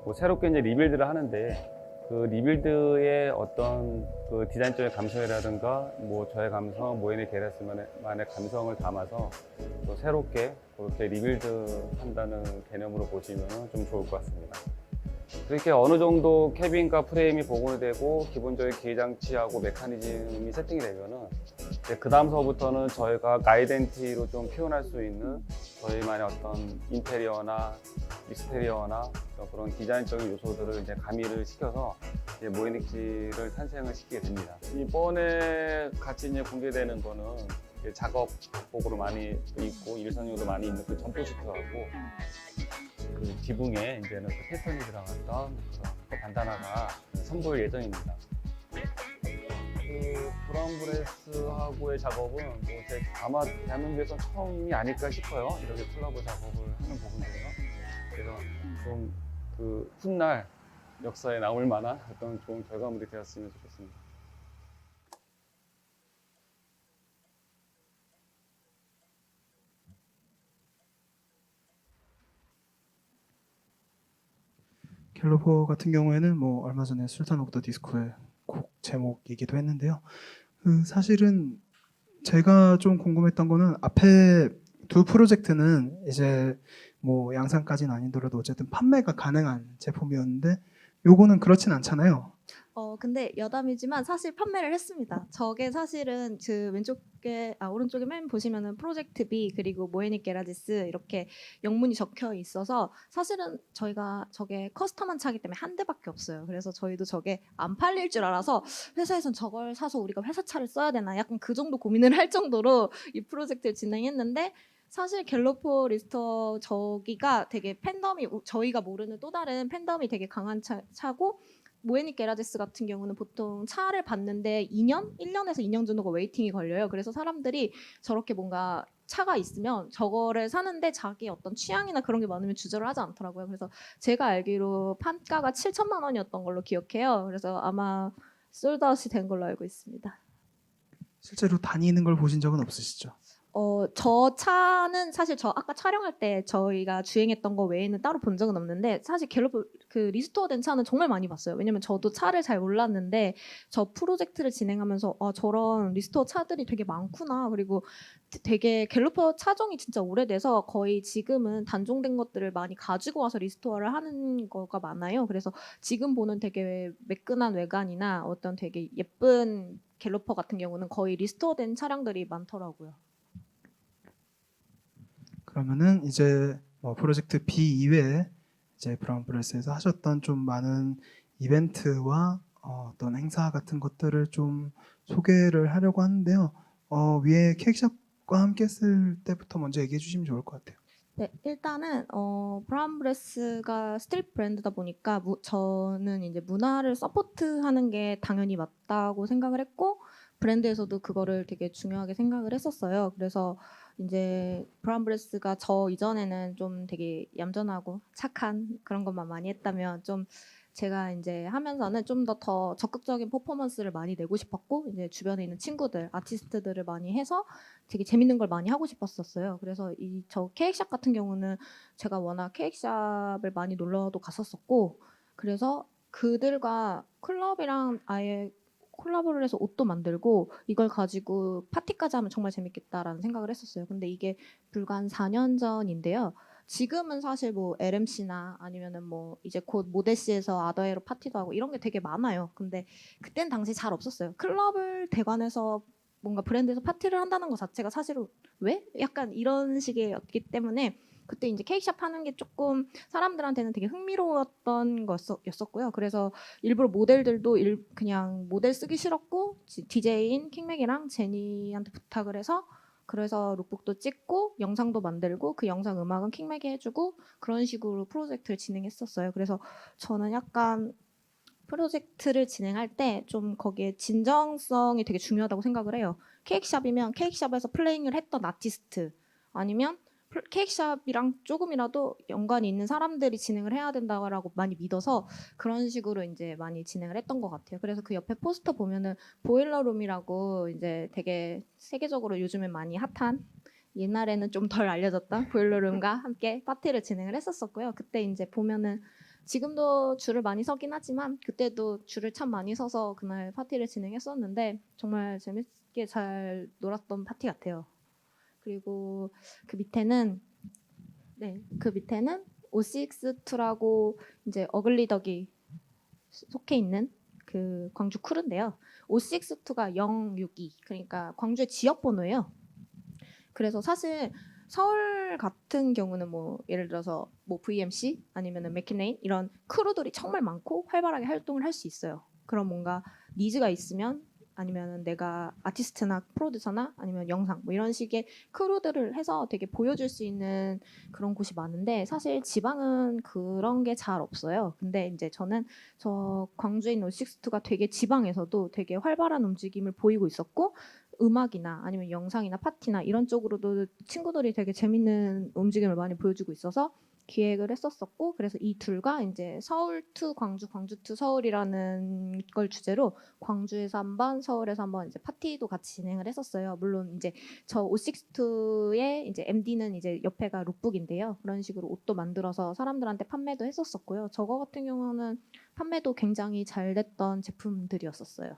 Speaker 5: 뭐 새롭게 이제 리빌드를 하는데 그 리빌드의 어떤 그 디자인적인 감성이라든가 뭐 저의 감성, 모에니 게라지스만의 감성을 담아서 또 새롭게 그렇게 리빌드 한다는 개념으로 보시면 좀 좋을 것 같습니다. 그렇게 어느 정도 캐빈과 프레임이 복원이 되고 기본적인 기회장치하고 메커니즘이 세팅이 되면은 그 다음서부터는 저희가 아이덴티티로 좀 표현할 수 있는 저희만의 어떤 인테리어나 익스테리어나 그런 디자인적인 요소들을 이제 가미를 시켜서 이제 모에닉지를 탄생을 시키게 됩니다. 이번에 같이 이제 공개되는 거는 이제 작업복으로 많이 입고 일선용도 많이 입는 그 점프 시트하고 그 지붕에 이제는 그 패턴이 들어갔던 그런 반다나가 선보일 예정입니다. 그 브라운 브레스하고의 작업은 뭐 아마 대한민국에서 처음이 아닐까 싶어요. 이렇게 콜라보 작업을 하는 부분들이요. 그래서 좀 그 훗날 역사에 남을 만한 어떤 좋은 결과물이 되었으면 좋겠습니다.
Speaker 1: 갤러퍼 같은 경우에는 뭐 얼마 전에 술탄 오브 더 디스코의 곡 제목이기도 했는데요. 그 사실은 제가 좀 궁금했던 거는 앞에 두 프로젝트는 이제 뭐 양산까지는 아니더라도 어쨌든 판매가 가능한 제품이었는데 요거는 그렇진 않잖아요.
Speaker 2: 근데 여담이지만 사실 판매를 했습니다. 저게 사실은 그 오른쪽에 맨 보시면은 프로젝트 B 그리고 모에닉 게라지스 이렇게 영문이 적혀 있어서 사실은 저희가 저게 커스텀한 차기 때문에 한 대밖에 없어요. 그래서 저희도 저게 안 팔릴 줄 알아서 회사에선 저걸 사서 우리가 회사 차를 써야 되나 약간 그 정도 고민을 할 정도로 이 프로젝트를 진행했는데 사실 갤러퍼 리스터 저기가 되게 팬덤이 저희가 모르는 또 다른 팬덤이 되게 강한 차고 모에닉 게라지스 같은 경우는 보통 차를 봤는데 1년에서 2년 정도가 웨이팅이 걸려요. 그래서 사람들이 저렇게 뭔가 차가 있으면 저거를 사는데 자기 어떤 취향이나 그런 게 많으면 주저를 하지 않더라고요. 그래서 제가 알기로 판가가 7천만 원이었던 걸로 기억해요. 그래서 아마 솔드아웃이 된 걸로 알고 있습니다.
Speaker 1: 실제로 다니는 걸 보신 적은 없으시죠?
Speaker 2: 저 차는 사실 저 아까 촬영할 때 저희가 주행했던 거 외에는 따로 본 적은 없는데 사실 갤러퍼 그 리스토어 된 차는 정말 많이 봤어요. 왜냐면 저도 차를 잘 몰랐는데 저 프로젝트를 진행하면서 저런 리스토어 차들이 되게 많구나. 그리고 되게 갤러퍼 차종이 진짜 오래돼서 거의 지금은 단종된 것들을 많이 가지고 와서 리스토어를 하는 거가 많아요. 그래서 지금 보는 되게 매끈한 외관이나 어떤 되게 예쁜 갤러퍼 같은 경우는 거의 리스토어 된 차량들이 많더라고요.
Speaker 1: 그러면은 이제 뭐 프로젝트 B 이외에 이제 브라운 브레스에서 하셨던 좀 많은 이벤트와 어떤 행사 같은 것들을 좀 소개를 하려고 하는데요. 위에 케이크샵과 함께 했을 때부터 먼저 얘기해 주시면 좋을 것 같아요.
Speaker 2: 네, 일단은 브라운 브레스가 스트릿 브랜드다 보니까 저는 이제 문화를 서포트하는 게 당연히 맞다고 생각을 했고 브랜드에서도 그거를 되게 중요하게 생각을 했었어요. 그래서 이제 브라운 브레스가 저 이전에는 좀 되게 얌전하고 착한 그런 것만 많이 했다면 좀 제가 이제 하면서는 좀 더 적극적인 퍼포먼스를 많이 내고 싶었고 이제 주변에 있는 친구들, 아티스트들을 많이 해서 되게 재밌는 걸 많이 하고 싶었었어요. 그래서 저 케이크샵 같은 경우는 제가 워낙 케이크샵을 많이 놀러도 갔었었고 그래서 그들과 클럽이랑 아예 콜라보를 해서 옷도 만들고 이걸 가지고 파티까지 하면 정말 재밌겠다라는 생각을 했었어요. 근데 이게 불과 한 4년 전인데요. 지금은 사실 뭐 LMC나 아니면은 뭐 이제 곧 모데시에서 아더에로 파티도 하고 이런 게 되게 많아요. 근데 그땐 당시 잘 없었어요. 클럽을 대관해서 뭔가 브랜드에서 파티를 한다는 것 자체가 사실은 왜? 약간 이런 식이었기 때문에 그때 이제 케이크샵 하는 게 조금 사람들한테는 되게 흥미로웠던 거였었고요. 그래서 일부러 모델들도 그냥 모델 쓰기 싫었고 DJ인 킹맥이랑 제니한테 부탁을 해서 그래서 룩북도 찍고 영상도 만들고 그 영상 음악은 킹맥이 해주고 그런 식으로 프로젝트를 진행했었어요. 그래서 저는 약간 프로젝트를 진행할 때 좀 거기에 진정성이 되게 중요하다고 생각을 해요. 케이크샵이면 케이크샵에서 플레잉을 했던 아티스트 아니면 케이크샵이랑 조금이라도 연관이 있는 사람들이 진행을 해야 된다고 많이 믿어서 그런 식으로 이제 많이 진행을 했던 것 같아요. 그래서 그 옆에 포스터 보면은 보일러룸이라고 이제 되게 세계적으로 요즘에 많이 핫한 옛날에는 좀 덜 알려졌던 보일러룸과 함께 파티를 진행을 했었었고요. 그때 이제 보면은 지금도 줄을 많이 서긴 하지만 그때도 줄을 참 많이 서서 그날 파티를 진행했었는데 정말 재밌게 잘 놀았던 파티 같아요. 그리고 그 밑에는 O6-2라고 이제 어글리덕이 속해 있는 그 광주 크루인데요. O6-2가 062 그러니까 광주의 지역 번호예요. 그래서 사실 서울 같은 경우는 뭐 예를 들어서 뭐 VMC 아니면은 맥키네인 이런 크루들이 정말 많고 활발하게 활동을 할 수 있어요. 그런 뭔가 니즈가 있으면 아니면 내가 아티스트나 프로듀서나 아니면 영상 뭐 이런 식의 크루들을 해서 되게 보여줄 수 있는 그런 곳이 많은데 사실 지방은 그런 게 잘 없어요. 근데 이제 저는 저 광주에 있는 O6-2가 되게 지방에서도 되게 활발한 움직임을 보이고 있었고 음악이나 아니면 영상이나 파티나 이런 쪽으로도 친구들이 되게 재밌는 움직임을 많이 보여주고 있어서 기획을 했었었고 그래서 이 둘과 이제 서울 투 광주, 광주 투 서울이라는 걸 주제로 광주에서 한번, 서울에서 한번 이제 파티도 같이 진행을 했었어요. 물론 이제 저 O6-2의 이제 MD는 이제 옆에가 룩북인데요. 그런 식으로 옷도 만들어서 사람들한테 판매도 했었었고요. 저거 같은 경우는 판매도 굉장히 잘 됐던 제품들이었었어요.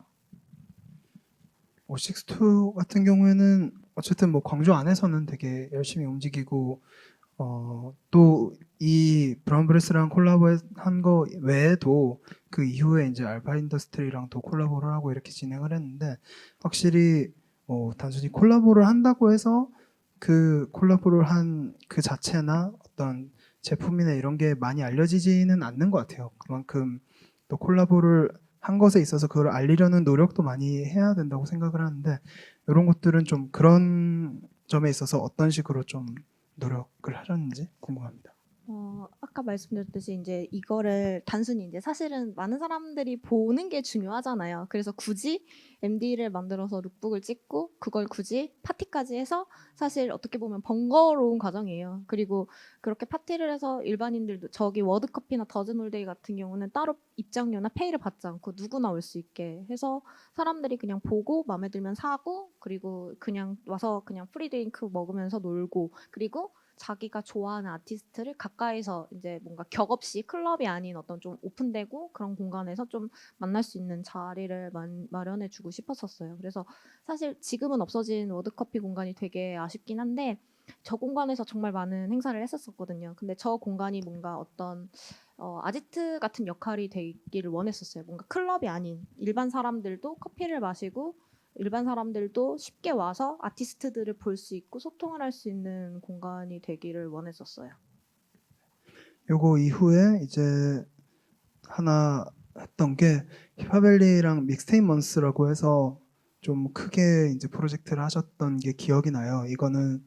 Speaker 1: O6-2 같은 경우에는 어쨌든 뭐 광주 안에서는 되게 열심히 움직이고 또 이 브라운브레스랑 콜라보한 거 외에도 그 이후에 이제 알파 인더스트리랑도 콜라보를 하고 이렇게 진행을 했는데 확실히 단순히 콜라보를 한다고 해서 그 콜라보를 한 그 자체나 어떤 제품이나 이런 게 많이 알려지지는 않는 것 같아요. 그만큼 또 콜라보를 한 것에 있어서 그걸 알리려는 노력도 많이 해야 된다고 생각을 하는데 이런 것들은 좀 그런 점에 있어서 어떤 식으로 좀 노력을 하셨는지 궁금합니다.
Speaker 2: 아까 말씀드렸듯이 이제 이거를 단순히 이제 사실은 많은 사람들이 보는 게 중요하잖아요. 그래서 굳이 MD를 만들어서 룩북을 찍고 그걸 굳이 파티까지 해서 사실 어떻게 보면 번거로운 과정이에요. 그리고 그렇게 파티를 해서 일반인들도 저기 워드커피나 더즌홀데이 같은 경우는 따로 입장료나 페이를 받지 않고 누구나 올 수 있게 해서 사람들이 그냥 보고 마음에 들면 사고 그리고 그냥 와서 그냥 프리드링크 먹으면서 놀고 그리고 자기가 좋아하는 아티스트를 가까이서 이제 뭔가 격 없이 클럽이 아닌 어떤 좀 오픈되고 그런 공간에서 좀 만날 수 있는 자리를 마련해주고 싶었었어요. 그래서 사실 지금은 없어진 워드커피 공간이 되게 아쉽긴 한데 저 공간에서 정말 많은 행사를 했었거든요. 근데 저 공간이 뭔가 어떤 아지트 같은 역할이 되기를 원했었어요. 뭔가 클럽이 아닌 일반 사람들도 커피를 마시고 일반 사람들도 쉽게 와서 아티스트들을 볼 수 있고 소통을 할 수 있는 공간이 되기를 원했었어요.
Speaker 1: 요거 이후에 이제 하나 했던 게 힙합밸리랑 믹스테이프 먼스라고 해서 좀 크게 이제 프로젝트를 하셨던 게 기억이 나요. 이거는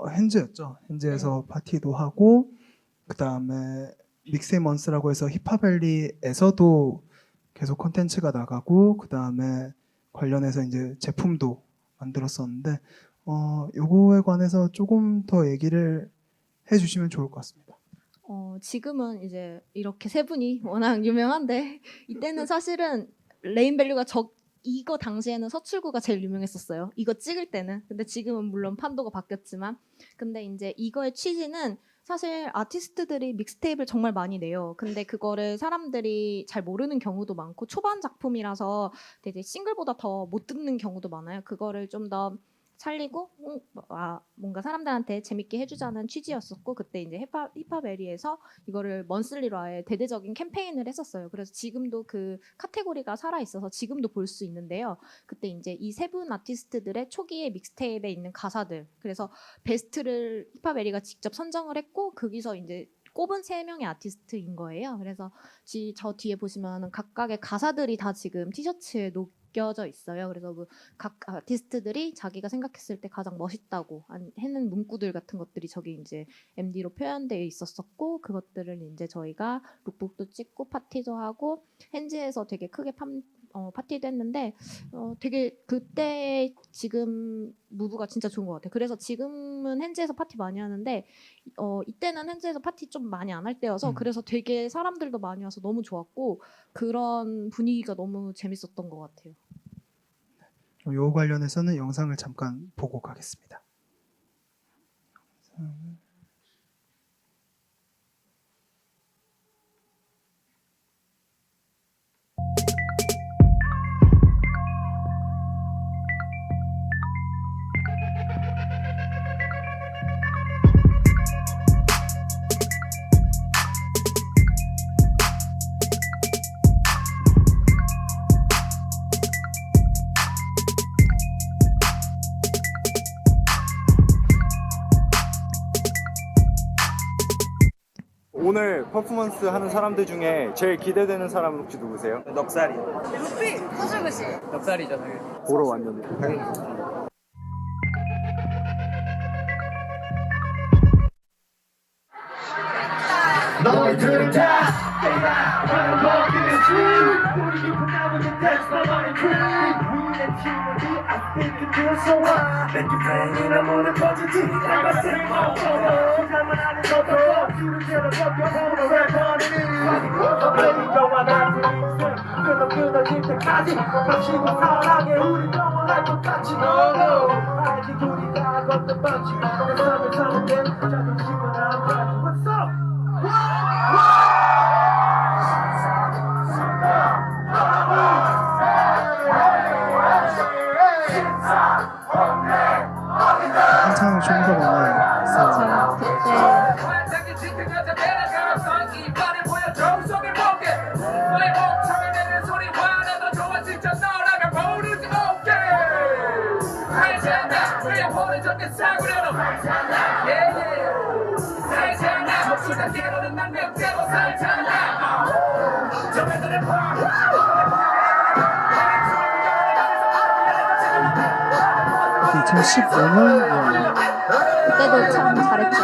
Speaker 1: 핸즈였죠. 핸즈에서 파티도 하고 그 다음에 믹스테이프 먼스라고 해서 힙합밸리에서도 계속 콘텐츠가 나가고 그 다음에 관련해서 이제 제품도 만들었었는데 요거에 관해서 조금 더 얘기를 해주시면 좋을 것 같습니다.
Speaker 2: 지금은 이제 이렇게 세 분이 워낙 유명한데 이때는 사실은 레인밸류가 이거 당시에는 서출구가 제일 유명했었어요. 이거 찍을 때는. 근데 지금은 물론 판도가 바뀌었지만 근데 이제 이거의 취지는 사실 아티스트들이 믹스테이프를 정말 많이 내요. 근데 그거를 사람들이 잘 모르는 경우도 많고 초반 작품이라서 되게 싱글보다 더 못 듣는 경우도 많아요. 그거를 좀 더 살리고 뭔가 사람들한테 재밌게 해주자는 취지였었고, 그때 이제 힙합에리에서 이거를 먼슬리로 아예 대대적인 캠페인을 했었어요. 그래서 지금도 그 카테고리가 살아 있어서 지금도 볼 수 있는데요. 그때 이제 이 세 분 아티스트들의 초기의 믹스테이프에 있는 가사들, 그래서 베스트를 힙합에리가 직접 선정을 했고 거기서 이제 꼽은 3명의 아티스트인 거예요. 그래서 저 뒤에 보시면 각각의 가사들이 다 지금 티셔츠에 녹여져 있어요. 그래서 각 아티스트들이 자기가 생각했을 때 가장 멋있다고 했는 문구들 같은 것들이 저기 이제 MD로 표현되어 있었었고, 그것들을 이제 저희가 룩북도 찍고 파티도 하고 현지에서 되게 크게 파티도 했는데 되게 그때 지금 무브가 진짜 좋은 것 같아요. 그래서 지금은 현지에서 파티 많이 하는데 이때는 현지에서 파티 좀 많이 안 할 때여서 그래서 되게 사람들도 많이 와서 너무 좋았고 그런 분위기가 너무 재밌었던 것 같아요.
Speaker 1: 요 관련해서는 영상을 잠깐 보고 가겠습니다.
Speaker 6: 오늘 퍼포먼스 하는 사람들 중에 제일 기대되는 사람은 혹시 누구세요?
Speaker 7: 넉살이요. 넉살이죠, 당연히.
Speaker 6: 보러 왔는데 당연히
Speaker 8: 너희들은 다 내가 먹이는 줄 우리 깊은 나무는 that's my money cream We and you I think it feels so right Make you pain 문을 퍼지지 나가 쓸모없어 시간만 안에 걷어 뒤를 제로 걷겨 보는 랩퍼는 베이저와 같은 인생 끊어질 때까지 마치고 사랑해 우리 영원할 것 같지 No no 알지 둘이 다 걷는 번지 내 삶을 사는 데 자존심은 안 가지 What's up?
Speaker 1: 한창 좀 더 많이 있어요. 그 2015년
Speaker 2: 그때도 참 잘했죠.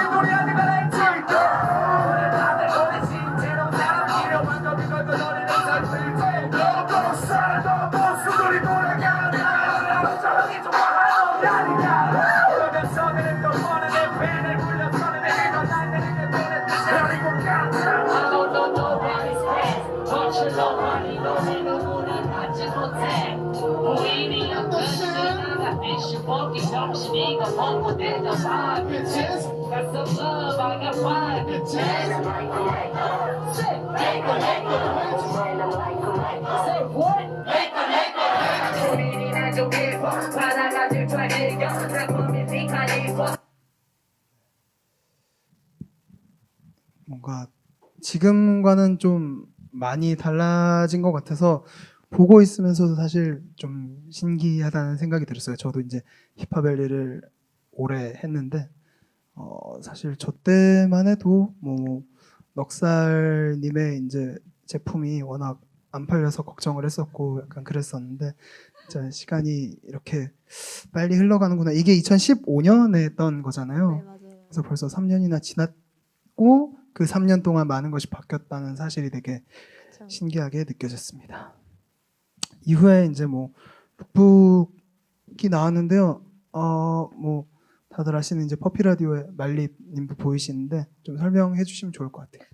Speaker 1: 뭔가 지금과는 좀 많이 달라진 것 같아서 보고 있으면서도 사실 좀 신기하다는 생각이 들었어요. 저도 이제 힙합엘리를 오래 했는데 사실 저 때만 해도 뭐 넉살님의 이제 제품이 워낙 안 팔려서 걱정을 했었고 약간 그랬었는데 진짜 시간이 이렇게 빨리 흘러가는구나. 이게 2015년에 했던 거잖아요.
Speaker 2: 네, 맞아요.
Speaker 1: 그래서 벌써 3년이나 지났고 그 3년 동안 많은 것이 바뀌었다는 사실이 되게
Speaker 2: 그쵸.
Speaker 1: 신기하게 느껴졌습니다. 이후에 이제 뭐 룩북이 나왔는데요. 뭐 다들 아시는 이제 퍼피 라디오의 말립님도 보이시는데 좀 설명해 주시면 좋을 것 같아요.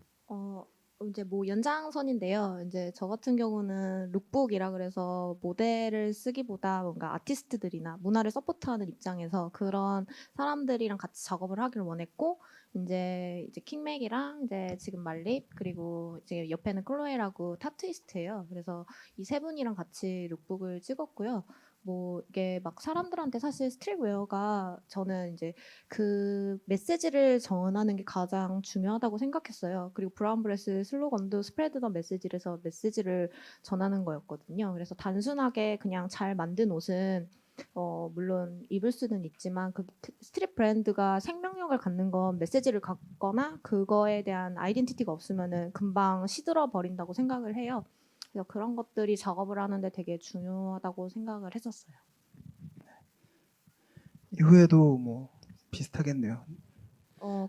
Speaker 2: 이제 뭐 연장선인데요. 이제 저 같은 경우는 룩북이라 그래서 모델을 쓰기보다 뭔가 아티스트들이나 문화를 서포트하는 입장에서 그런 사람들이랑 같이 작업을 하기를 원했고, 이제 킹맥이랑 이제 지금 말립 그리고 이제 옆에는 클로에라고 타투이스트예요. 그래서 이 세 분이랑 같이 룩북을 찍었고요. 뭐 이게 막 사람들한테 사실 스트릿웨어가 저는 이제 그 메시지를 전하는 게 가장 중요하다고 생각했어요. 그리고 브라운 브레스 슬로건도 스프레드 더 메시지에서 메시지를 전하는 거였거든요. 그래서 단순하게 그냥 잘 만든 옷은 물론 입을 수는 있지만 그 스트릿 브랜드가 생명력을 갖는 건 메시지를 갖거나 그거에 대한 아이덴티티가 없으면은 금방 시들어 버린다고 생각을 해요. 그래서 그런 것들이 작업을 하는데 되게 중요하다고 생각을 했었어요.
Speaker 1: 이후에도 뭐 비슷하겠네요.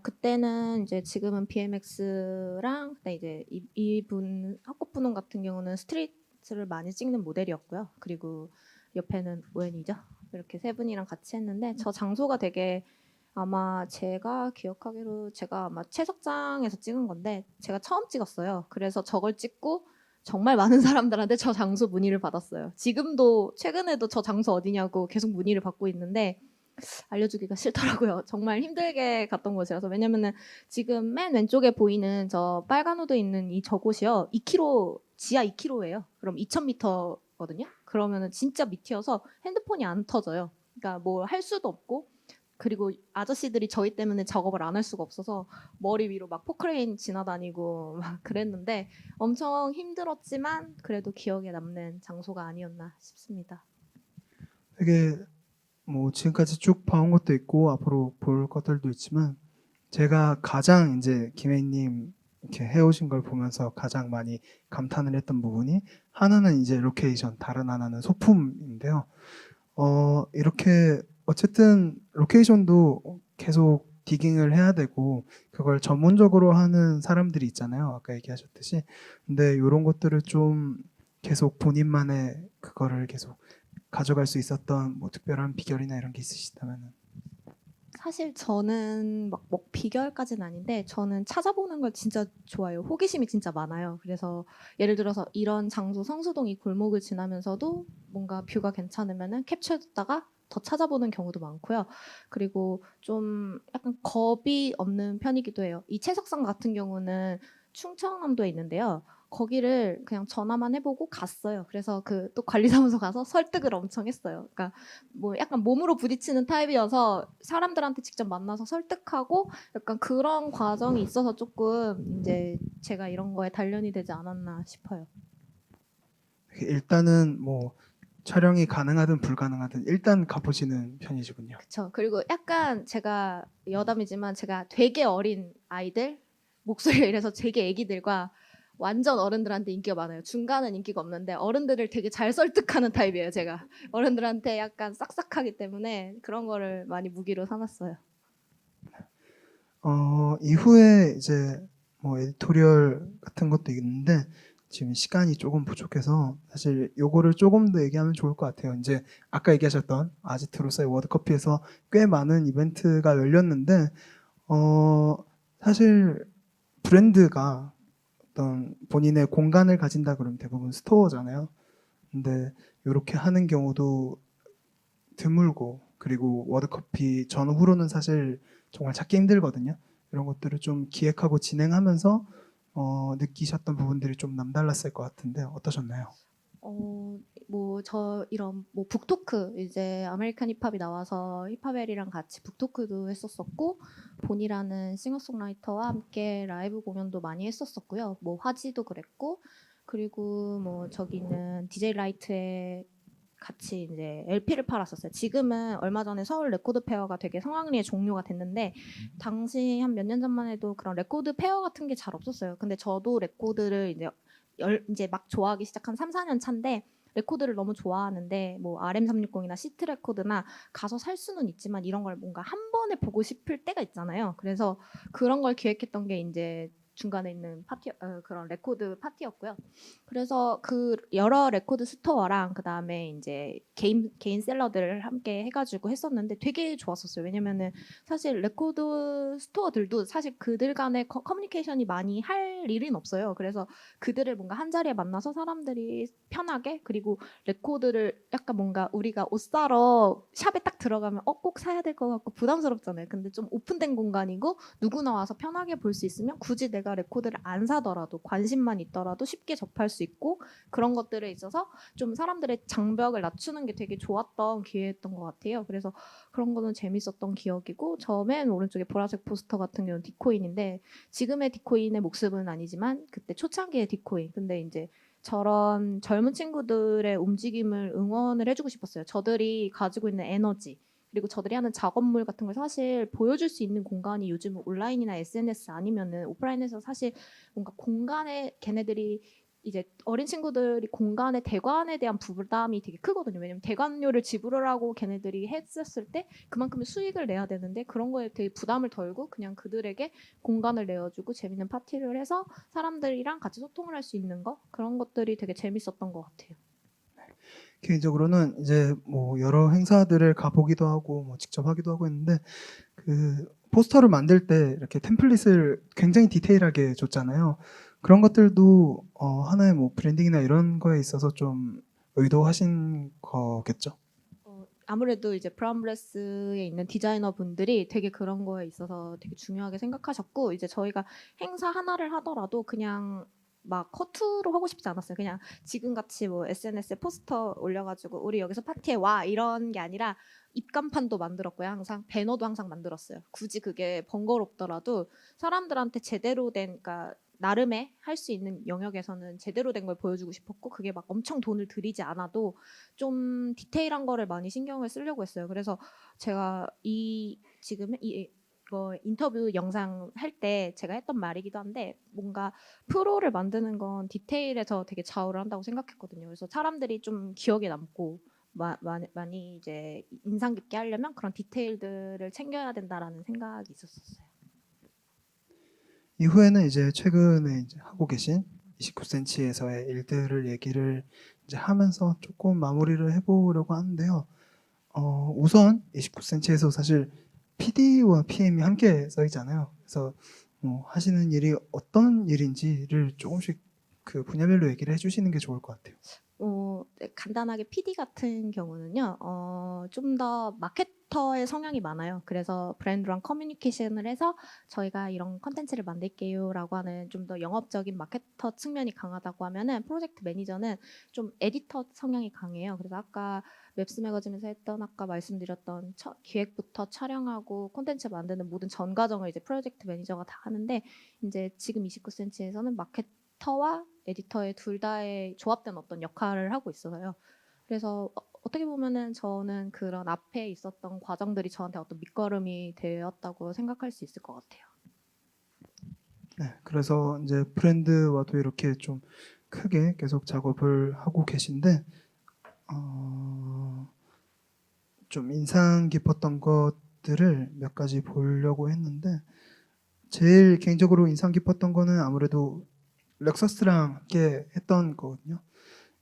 Speaker 2: 그때는 이제 지금은 BMX랑 그때 이제 이분 학급분홍 같은 경우는 스트릿을 많이 찍는 모델이었고요. 그리고 옆에는 오연이죠. 이렇게 세 분이랑 같이 했는데 저 장소가 되게 아마 제가 기억하기로 제가 아마 채석장에서 찍은 건데 제가 처음 찍었어요. 그래서 저걸 찍고 정말 많은 사람들한테 저 장소 문의를 받았어요. 지금도 최근에도 저 장소 어디냐고 계속 문의를 받고 있는데 알려주기가 싫더라고요. 정말 힘들게 갔던 곳이라서. 왜냐면은 지금 맨 왼쪽에 보이는 저 빨간 후드 있는 이 저곳이요. 2km, 지하 2km예요. 그럼 2000m거든요. 그러면은 진짜 밑이어서 핸드폰이 안 터져요. 그러니까 뭐 할 수도 없고 그리고 아저씨들이 저희 때문에 작업을 안 할 수가 없어서 머리 위로 막 포크레인 지나다니고 막 그랬는데 엄청 힘들었지만 그래도 기억에 남는 장소가 아니었나 싶습니다.
Speaker 1: 되게 뭐 지금까지 쭉 봐온 것도 있고 앞으로 볼 것들도 있지만 제가 가장 이제 김혜님 이렇게 해오신 걸 보면서 가장 많이 감탄을 했던 부분이 하나는 이제 로케이션, 다른 하나는 소품인데요. 이렇게 어쨌든 로케이션도 계속 디깅을 해야 되고 그걸 전문적으로 하는 사람들이 있잖아요. 아까 얘기하셨듯이. 근데 이런 것들을 좀 계속 본인만의 그거를 계속 가져갈 수 있었던 뭐 특별한 비결이나 이런 게 있으시다면은.
Speaker 2: 사실 저는 막 비결까지는 아닌데 저는 찾아보는 걸 진짜 좋아해요. 호기심이 진짜 많아요. 그래서 예를 들어서 이런 장소 성수동 이 골목을 지나면서도 뭔가 뷰가 괜찮으면은 캡처해뒀다가 더 찾아보는 경우도 많고요. 그리고 좀 약간 겁이 없는 편이기도 해요. 이 채석상 같은 경우는 충청남도에 있는데요. 거기를 그냥 전화만 해보고 갔어요. 그래서 그 또 관리사무소 가서 설득을 엄청 했어요. 그러니까 뭐 약간 몸으로 부딪히는 타입이어서 사람들한테 직접 만나서 설득하고 약간 그런 과정이 있어서 조금 이제 제가 이런 거에 단련이 되지 않았나 싶어요.
Speaker 1: 일단은 뭐 촬영이 가능하든 불가능하든 일단 가보시는 편이시군요.
Speaker 2: 그렇죠. 그리고 약간 제가 여담이지만 제가 되게 어린 아이들 목소리가 이래서 되게 애기들과 완전 어른들한테 인기가 많아요. 중간은 인기가 없는데 어른들을 되게 잘 설득하는 타입이에요. 제가 어른들한테 약간 싹싹하기 때문에 그런 거를 많이 무기로 삼았어요.
Speaker 1: 이후에 이제 뭐 에디토리얼 같은 것도 있는데 지금 시간이 조금 부족해서 사실 요거를 조금 더 얘기하면 좋을 것 같아요. 이제 아까 얘기하셨던 아지트로서의 워드컵에서 꽤 많은 이벤트가 열렸는데 사실 브랜드가 어떤 본인의 공간을 가진다 그러면 대부분 스토어잖아요. 근데 이렇게 하는 경우도 드물고 그리고 워드컵이 전후로는 사실 정말 찾기 힘들거든요. 이런 것들을 좀 기획하고 진행하면서 느끼셨던 부분들이 좀 남달랐을 것 같은데 어떠셨나요?
Speaker 2: 뭐 저 이런 뭐 북토크 이제 아메리칸 힙합이 나와서 힙합엘이랑 같이 북토크도 했었었고 본이라는 싱어송라이터와 함께 라이브 공연도 많이 했었었고요. 뭐 화지도 그랬고 그리고 뭐 저기는 DJ 라이트에 같이 이제 LP를 팔았었어요. 지금은 얼마 전에 서울 레코드 페어가 되게 성황리에 종료가 됐는데 당시 한 몇 년 전만 해도 그런 레코드 페어 같은 게 잘 없었어요. 근데 저도 레코드를 이제 막 좋아하기 시작한 3, 4년 차인데 레코드를 너무 좋아하는데 뭐 RM360이나 시트 레코드나 가서 살 수는 있지만 이런 걸 뭔가 한 번에 보고 싶을 때가 있잖아요. 그래서 그런 걸 기획했던 게 이제 중간에 있는 그런 레코드 파티였고요. 그래서 그 여러 레코드 스토어랑 그 다음에 이제 개인 셀러들을 함께 해가지고 했었는데 되게 좋았었어요. 왜냐면은 사실 레코드 스토어들도 사실 그들 간의 커뮤니케이션이 많이 할 일은 없어요. 그래서 그들을 뭔가 한 자리에 만나서 사람들이 편하게 그리고 레코드를 약간 뭔가 우리가 옷 사러 샵에 딱 들어가면 꼭 사야 될 것 같고 부담스럽잖아요. 근데 좀 오픈된 공간이고 누구나 와서 편하게 볼 수 있으면 굳이 내가 내가 레코드를 안 사더라도 관심만 있더라도 쉽게 접할 수 있고 그런 것들에 있어서 좀 사람들의 장벽을 낮추는 게 되게 좋았던 기회였던 것 같아요. 그래서 그런 거는 재밌었던 기억이고 저 맨 오른쪽에 보라색 포스터 같은 경우는 디코인인데 지금의 디코인의 모습은 아니지만 그때 초창기의 디코인. 근데 이제 저런 젊은 친구들의 움직임을 응원을 해주고 싶었어요. 저들이 가지고 있는 에너지 그리고 저들이 하는 작업물 같은 걸 사실 보여줄 수 있는 공간이 요즘 온라인이나 SNS 아니면은 오프라인에서 사실 뭔가 공간에 걔네들이 이제 어린 친구들이 공간의 대관에 대한 부담이 되게 크거든요. 왜냐면 대관료를 지불하라고 걔네들이 했었을 때 그만큼의 수익을 내야 되는데 그런 거에 되게 부담을 덜고 그냥 그들에게 공간을 내어주고 재밌는 파티를 해서 사람들이랑 같이 소통을 할 수 있는 거 그런 것들이 되게 재밌었던 것 같아요.
Speaker 1: 개인적으로는 이제 뭐 여러 행사들을 가보기도 하고 뭐 직접 하기도 하고 했는데 그 포스터를 만들 때 이렇게 템플릿을 굉장히 디테일하게 줬잖아요. 그런 것들도 하나의 뭐 브랜딩이나 이런 거에 있어서 좀 의도하신 거겠죠.
Speaker 2: 아무래도 이제 브라운브레스에 있는 디자이너 분들이 되게 그런 거에 있어서 되게 중요하게 생각하셨고 이제 저희가 행사 하나를 하더라도 그냥 막 커트로 하고 싶지 않았어요. 그냥 지금같이 뭐 SNS에 포스터 올려가지고 우리 여기서 파티에 와 이런 게 아니라 입간판도 만들었고요. 항상 배너도 항상 만들었어요. 굳이 그게 번거롭더라도 사람들한테 제대로 된 그러니까 나름의 할 수 있는 영역에서는 제대로 된 걸 보여주고 싶었고 그게 막 엄청 돈을 들이지 않아도 좀 디테일한 거를 많이 신경을 쓰려고 했어요. 그래서 제가 지금 이거 인터뷰 영상 할 때 제가 했던 말이기도 한데 뭔가 프로를 만드는 건 디테일에서 되게 좌우를 한다고 생각했거든요. 그래서 사람들이 좀 기억에 남고 많이 이제 인상 깊게 하려면 그런 디테일들을 챙겨야 된다라는 생각이 있었어요.
Speaker 1: 이후에는 이제 최근에 이제 하고 계신 29cm에서의 일들을 얘기를 이제 하면서 조금 마무리를 해보려고 하는데요. 우선 29cm에서 사실 PD와 PM이 함께 써 있잖아요. 그래서 뭐 하시는 일이 어떤 일인지를 조금씩 그 분야별로 얘기를 해주시는 게 좋을 것 같아요.
Speaker 2: 네, 간단하게 PD 같은 경우는요, 좀 더 마케터의 성향이 많아요. 그래서 브랜드랑 커뮤니케이션을 해서 저희가 이런 컨텐츠를 만들게요라고 하는 좀 더 영업적인 마케터 측면이 강하다고 하면은 프로젝트 매니저는 좀 에디터 성향이 강해요. 그래서 아까 맵스 매거진에서 했던 아까 말씀드렸던 기획부터 촬영하고 콘텐츠 만드는 모든 전 과정을 이제 프로젝트 매니저가 다 하는데 이제 지금 29cm에서는 마케터와 에디터의 둘 다의 조합된 어떤 역할을 하고 있어서요. 그래서 어떻게 보면은 저는 그런 앞에 있었던 과정들이 저한테 어떤 밑거름이 되었다고 생각할 수 있을 것 같아요.
Speaker 1: 네, 그래서 이제 브랜드와도 이렇게 좀 크게 계속 작업을 하고 계신데 좀 인상 깊었던 것들을 몇 가지 보려고 했는데 제일 개인적으로 인상 깊었던 거는 아무래도 렉서스랑 함께 했던 거거든요.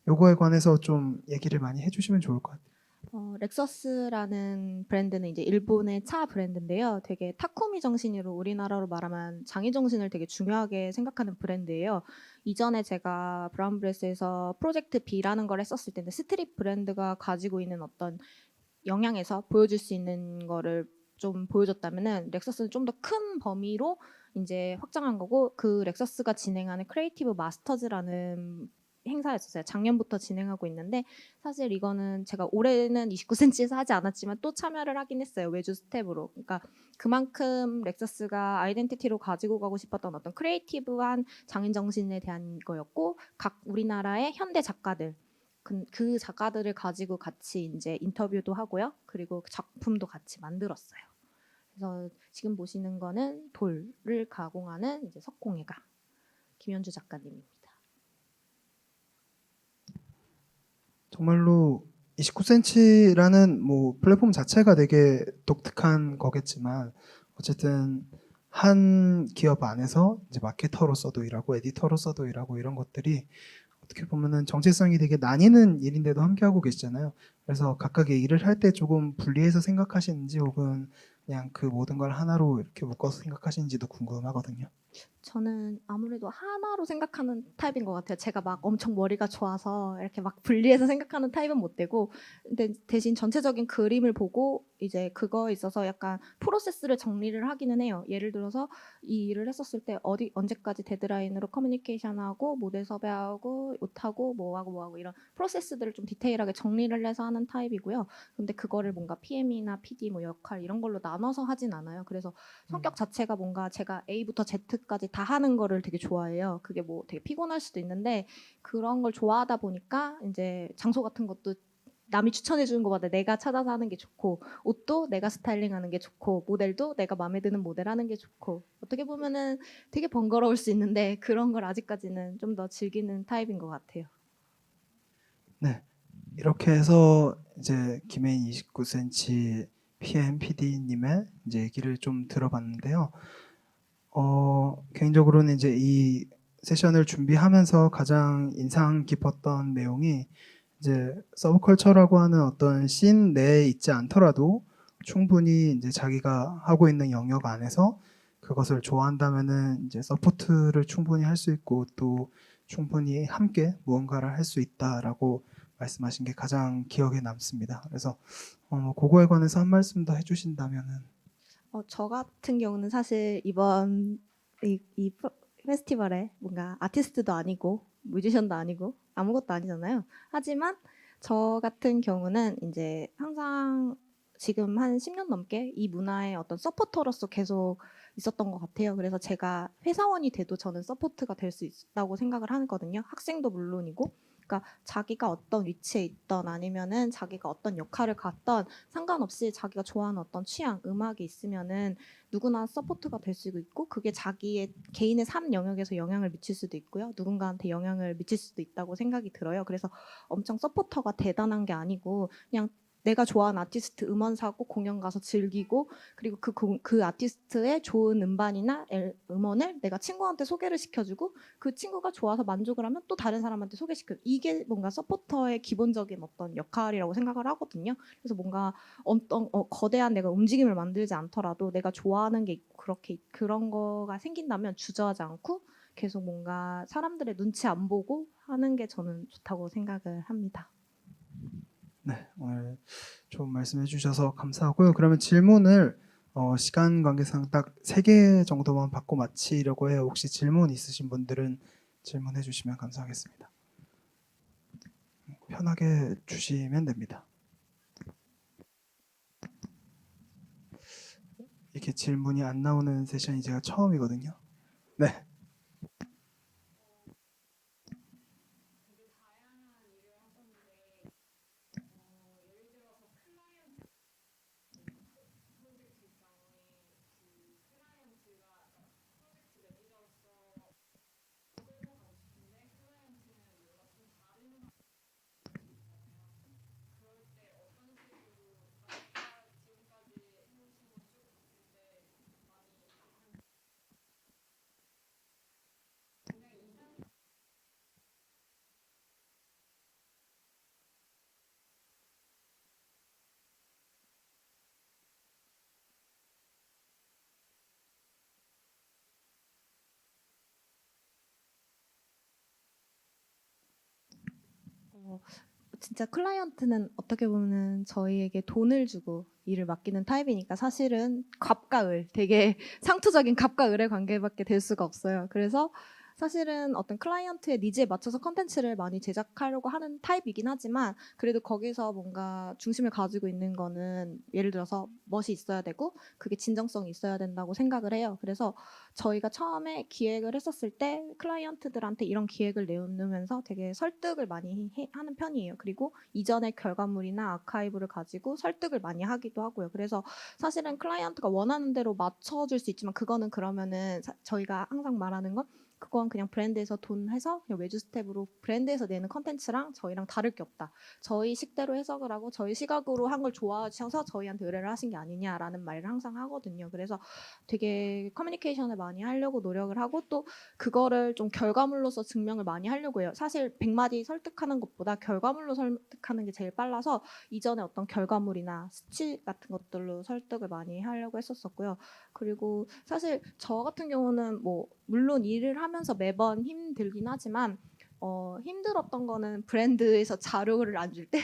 Speaker 1: 요거에 관해서 좀 얘기를 많이 해주시면 좋을 것 같아요.
Speaker 2: 렉서스라는 브랜드는 이제 일본의 차 브랜드인데요. 되게 타쿠미 정신으로 우리나라로 말하면 장이 정신을 되게 중요하게 생각하는 브랜드예요. 이전에 제가 브라운브레스에서 프로젝트 B라는 걸 했었을 때는 스트릿 브랜드가 가지고 있는 어떤 영향에서 보여줄 수 있는 거를 좀 보여줬다면은 렉서스는 좀 더 큰 범위로 이제 확장한 거고 그 렉서스가 진행하는 크리에이티브 마스터즈라는 행사였었어요. 작년부터 진행하고 있는데 사실 이거는 제가 올해는 29cm에서 하지 않았지만 또 참여를 하긴 했어요. 외주 스텝으로. 그러니까 그만큼 렉서스가 아이덴티티로 가지고 가고 싶었던 어떤 크리에이티브한 장인 정신에 대한 거였고 각 우리나라의 현대 작가들 그 작가들을 가지고 같이 이제 인터뷰도 하고요. 그리고 그 작품도 같이 만들었어요. 그래서 지금 보시는 거는 돌을 가공하는 이제 석공예가 김현주 작가님입니다.
Speaker 1: 정말로 29cm라는 뭐 플랫폼 자체가 되게 독특한 거겠지만 어쨌든 한 기업 안에서 이제 마케터로서도 일하고 에디터로서도 일하고 이런 것들이 어떻게 보면은 정체성이 되게 나뉘는 일인데도 함께하고 계시잖아요. 그래서 각각의 일을 할 때 조금 분리해서 생각하시는지 혹은 그냥 그 모든 걸 하나로 이렇게 묶어서 생각하시는지도 궁금하거든요.
Speaker 2: 저는 아무래도 하나로 생각하는 타입인 것 같아요. 제가 막 엄청 머리가 좋아서 이렇게 막 분리해서 생각하는 타입은 못 되고, 근데 대신 전체적인 그림을 보고 이제 그거에 있어서 약간 프로세스를 정리를 하기는 해요. 예를 들어서 이 일을 했었을 때 언제까지 데드라인으로 커뮤니케이션하고 모델 섭외하고 옷하고 뭐하고 이런 프로세스들을 좀 디테일하게 정리를 해서 하는 타입이고요. 근데 그거를 뭔가 PM이나 PD 뭐 역할 이런 걸로 나눠서 하진 않아요. 그래서 성격 자체가 뭔가 제가 A부터 Z까지 다 하는 거를 되게 좋아해요. 그게 뭐 되게 피곤할 수도 있는데 그런 걸 좋아하다 보니까 이제 장소 같은 것도 남이 추천해 주는 것보다 내가 찾아서 하는 게 좋고, 옷도 내가 스타일링하는 게 좋고, 모델도 내가 마음에 드는 모델 하는 게 좋고, 어떻게 보면은 되게 번거로울 수 있는데 그런 걸 아직까지는 좀 더 즐기는 타입인 것 같아요.
Speaker 1: 네, 이렇게 해서 이제 김혜인 29cm PM PD님의 이제 얘기를 좀 들어봤는데요. 개인적으로는 이제 이 세션을 준비하면서 가장 인상 깊었던 내용이 이제 서브컬처라고 하는 어떤 씬 내에 있지 않더라도 충분히 이제 자기가 하고 있는 영역 안에서 그것을 좋아한다면은 이제 서포트를 충분히 할 수 있고 또 충분히 함께 무언가를 할 수 있다라고 말씀하신 게 가장 기억에 남습니다. 그래서 그거에 관해서 한 말씀 더 해주신다면은.
Speaker 2: 저 같은 경우는 사실 이번 이 페스티벌에 뭔가 아티스트도 아니고 뮤지션도 아니고 아무것도 아니잖아요. 하지만 저 같은 경우는 이제 항상 지금 한 10년 넘게 이 문화의 어떤 서포터로서 계속 있었던 것 같아요. 그래서 제가 회사원이 돼도 저는 서포트가 될 수 있다고 생각을 하거든요. 학생도 물론이고. 그러니까 자기가 어떤 위치에 있던 아니면은 자기가 어떤 역할을 갖던 상관없이 자기가 좋아하는 어떤 취향, 음악이 있으면은 누구나 서포트가 될 수도 있고 그게 자기의 개인의 삶 영역에서 영향을 미칠 수도 있고요. 누군가한테 영향을 미칠 수도 있다고 생각이 들어요. 그래서 엄청 서포터가 대단한 게 아니고 그냥 내가 좋아하는 아티스트 음원 사고 공연 가서 즐기고 그리고 그 아티스트의 좋은 음반이나 음원을 내가 친구한테 소개를 시켜주고 그 친구가 좋아서 만족을 하면 또 다른 사람한테 소개시켜. 이게 뭔가 서포터의 기본적인 어떤 역할이라고 생각을 하거든요. 그래서 뭔가 어떤 거대한 내가 움직임을 만들지 않더라도 내가 좋아하는 게 있고 그렇게 그런 거가 생긴다면 주저하지 않고 계속 뭔가 사람들의 눈치 안 보고 하는 게 저는 좋다고 생각을 합니다.
Speaker 1: 네, 오늘 좋은 말씀해 주셔서 감사하고요. 그러면 질문을 시간 관계상 딱 3개 정도만 받고 마치려고 해요. 혹시 질문 있으신 분들은 질문해 주시면 감사하겠습니다. 편하게 주시면 됩니다. 이렇게 질문이 안 나오는 세션이 제가 처음이거든요. 네.
Speaker 2: 진짜 클라이언트는 어떻게 보면 저희에게 돈을 주고 일을 맡기는 타입이니까 사실은 갑과 을, 되게 상투적인 갑과 을의 관계밖에 될 수가 없어요. 그래서 사실은 어떤 클라이언트의 니즈에 맞춰서 컨텐츠를 많이 제작하려고 하는 타입이긴 하지만 그래도 거기서 뭔가 중심을 가지고 있는 거는 예를 들어서 멋이 있어야 되고 그게 진정성이 있어야 된다고 생각을 해요. 그래서 저희가 처음에 기획을 했었을 때 클라이언트들한테 이런 기획을 내놓으면서 되게 설득을 많이 하는 편이에요. 그리고 이전의 결과물이나 아카이브를 가지고 설득을 많이 하기도 하고요. 그래서 사실은 클라이언트가 원하는 대로 맞춰줄 수 있지만 그거는 그러면은 저희가 항상 말하는 건 그건 그냥 브랜드에서 돈 해서 그냥 외주 스텝으로 브랜드에서 내는 컨텐츠랑 저희랑 다를 게 없다. 저희 식대로 해석을 하고 저희 시각으로 한 걸 좋아하셔서 저희한테 의뢰를 하신 게 아니냐라는 말을 항상 하거든요. 그래서 되게 커뮤니케이션을 많이 하려고 노력을 하고 또 그거를 좀 결과물로서 증명을 많이 하려고 해요. 사실 100마디 설득하는 것보다 결과물로 설득하는 게 제일 빨라서 이전에 어떤 결과물이나 수치 같은 것들로 설득을 많이 하려고 했었었고요. 그리고 사실 저 같은 경우는 뭐 물론 일을 하면서 매번 힘들긴 하지만 힘들었던 거는 브랜드에서 자료를 안 줄 때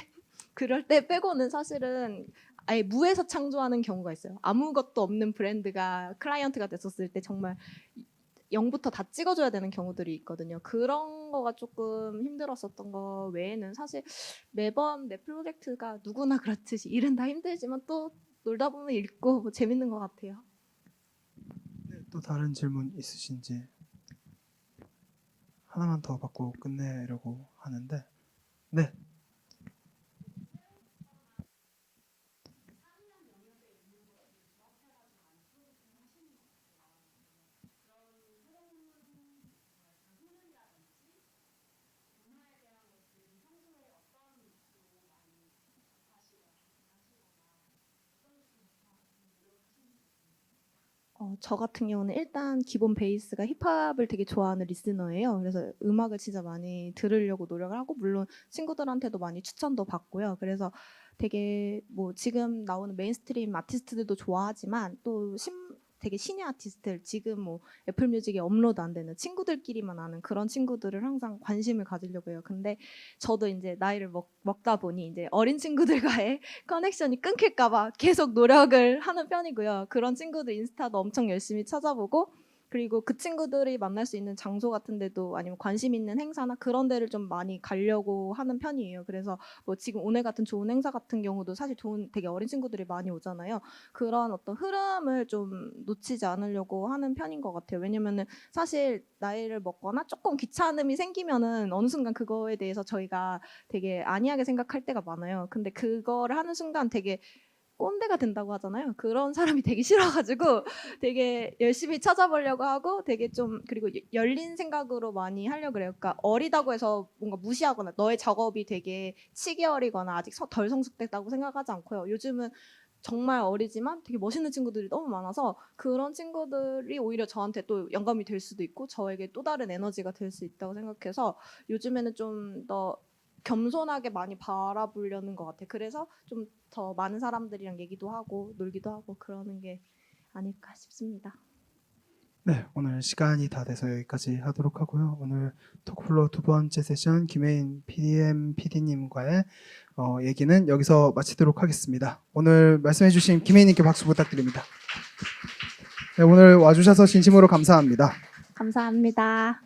Speaker 2: 그럴 때 빼고는 사실은 아예 무에서 창조하는 경우가 있어요. 아무것도 없는 브랜드가 클라이언트가 됐었을 때 정말 0부터 다 찍어줘야 되는 경우들이 있거든요. 그런 거가 조금 힘들었었던 거 외에는 사실 매번 내 프로젝트가 누구나 그렇듯이 일은 다 힘들지만 또 놀다 보면 읽고 뭐 재밌는 것 같아요.
Speaker 1: 네, 또 다른 질문 있으신지 하나만 더 받고 끝내려고 하는데 네.
Speaker 2: 저 같은 경우는 일단 기본 베이스가 힙합을 되게 좋아하는 리스너예요. 그래서 음악을 진짜 많이 들으려고 노력을 하고 물론 친구들한테도 많이 추천도 받고요. 그래서 되게 뭐 지금 나오는 메인스트림 아티스트들도 좋아하지만 또 되게 신의 아티스트들 지금 뭐 애플뮤직에 업로드 안 되는 친구들끼리만 아는 그런 친구들을 항상 관심을 가지려고 해요. 근데 저도 이제 나이를 먹다 보니 이제 어린 친구들과의 커넥션이 끊길까봐 계속 노력을 하는 편이고요. 그런 친구들 인스타도 엄청 열심히 찾아보고 그리고 그 친구들이 만날 수 있는 장소 같은 데도 아니면 관심 있는 행사나 그런 데를 좀 많이 가려고 하는 편이에요. 그래서 뭐 지금 오늘 같은 좋은 행사 같은 경우도 사실 되게 어린 친구들이 많이 오잖아요. 그런 어떤 흐름을 좀 놓치지 않으려고 하는 편인 것 같아요. 왜냐면은 사실 나이를 먹거나 조금 귀찮음이 생기면은 어느 순간 그거에 대해서 저희가 되게 안이하게 생각할 때가 많아요. 근데 그거를 하는 순간 되게 꼰대가 된다고 하잖아요. 그런 사람이 되게 싫어가지고 되게 열심히 찾아보려고 하고 되게 좀 그리고 열린 생각으로 많이 하려고 그래요. 그러니까 어리다고 해서 뭔가 무시하거나 너의 작업이 되게 치기 어리거나 아직 덜 성숙됐다고 생각하지 않고요. 요즘은 정말 어리지만 되게 멋있는 친구들이 너무 많아서 그런 친구들이 오히려 저한테 또 영감이 될 수도 있고 저에게 또 다른 에너지가 될 수 있다고 생각해서 요즘에는 좀 더 겸손하게 많이 바라보려는 것 같아요. 그래서 좀 더 많은 사람들이랑 얘기도 하고 놀기도 하고 그러는 게 아닐까 싶습니다.
Speaker 1: 네, 오늘 시간이 다 돼서 여기까지 하도록 하고요. 오늘 토크플로어 두 번째 세션 김혜인 PDM PD님과의 얘기는 여기서 마치도록 하겠습니다. 오늘 말씀해주신 김혜인님께 박수 부탁드립니다. 네, 오늘 와주셔서 진심으로 감사합니다.
Speaker 2: 감사합니다.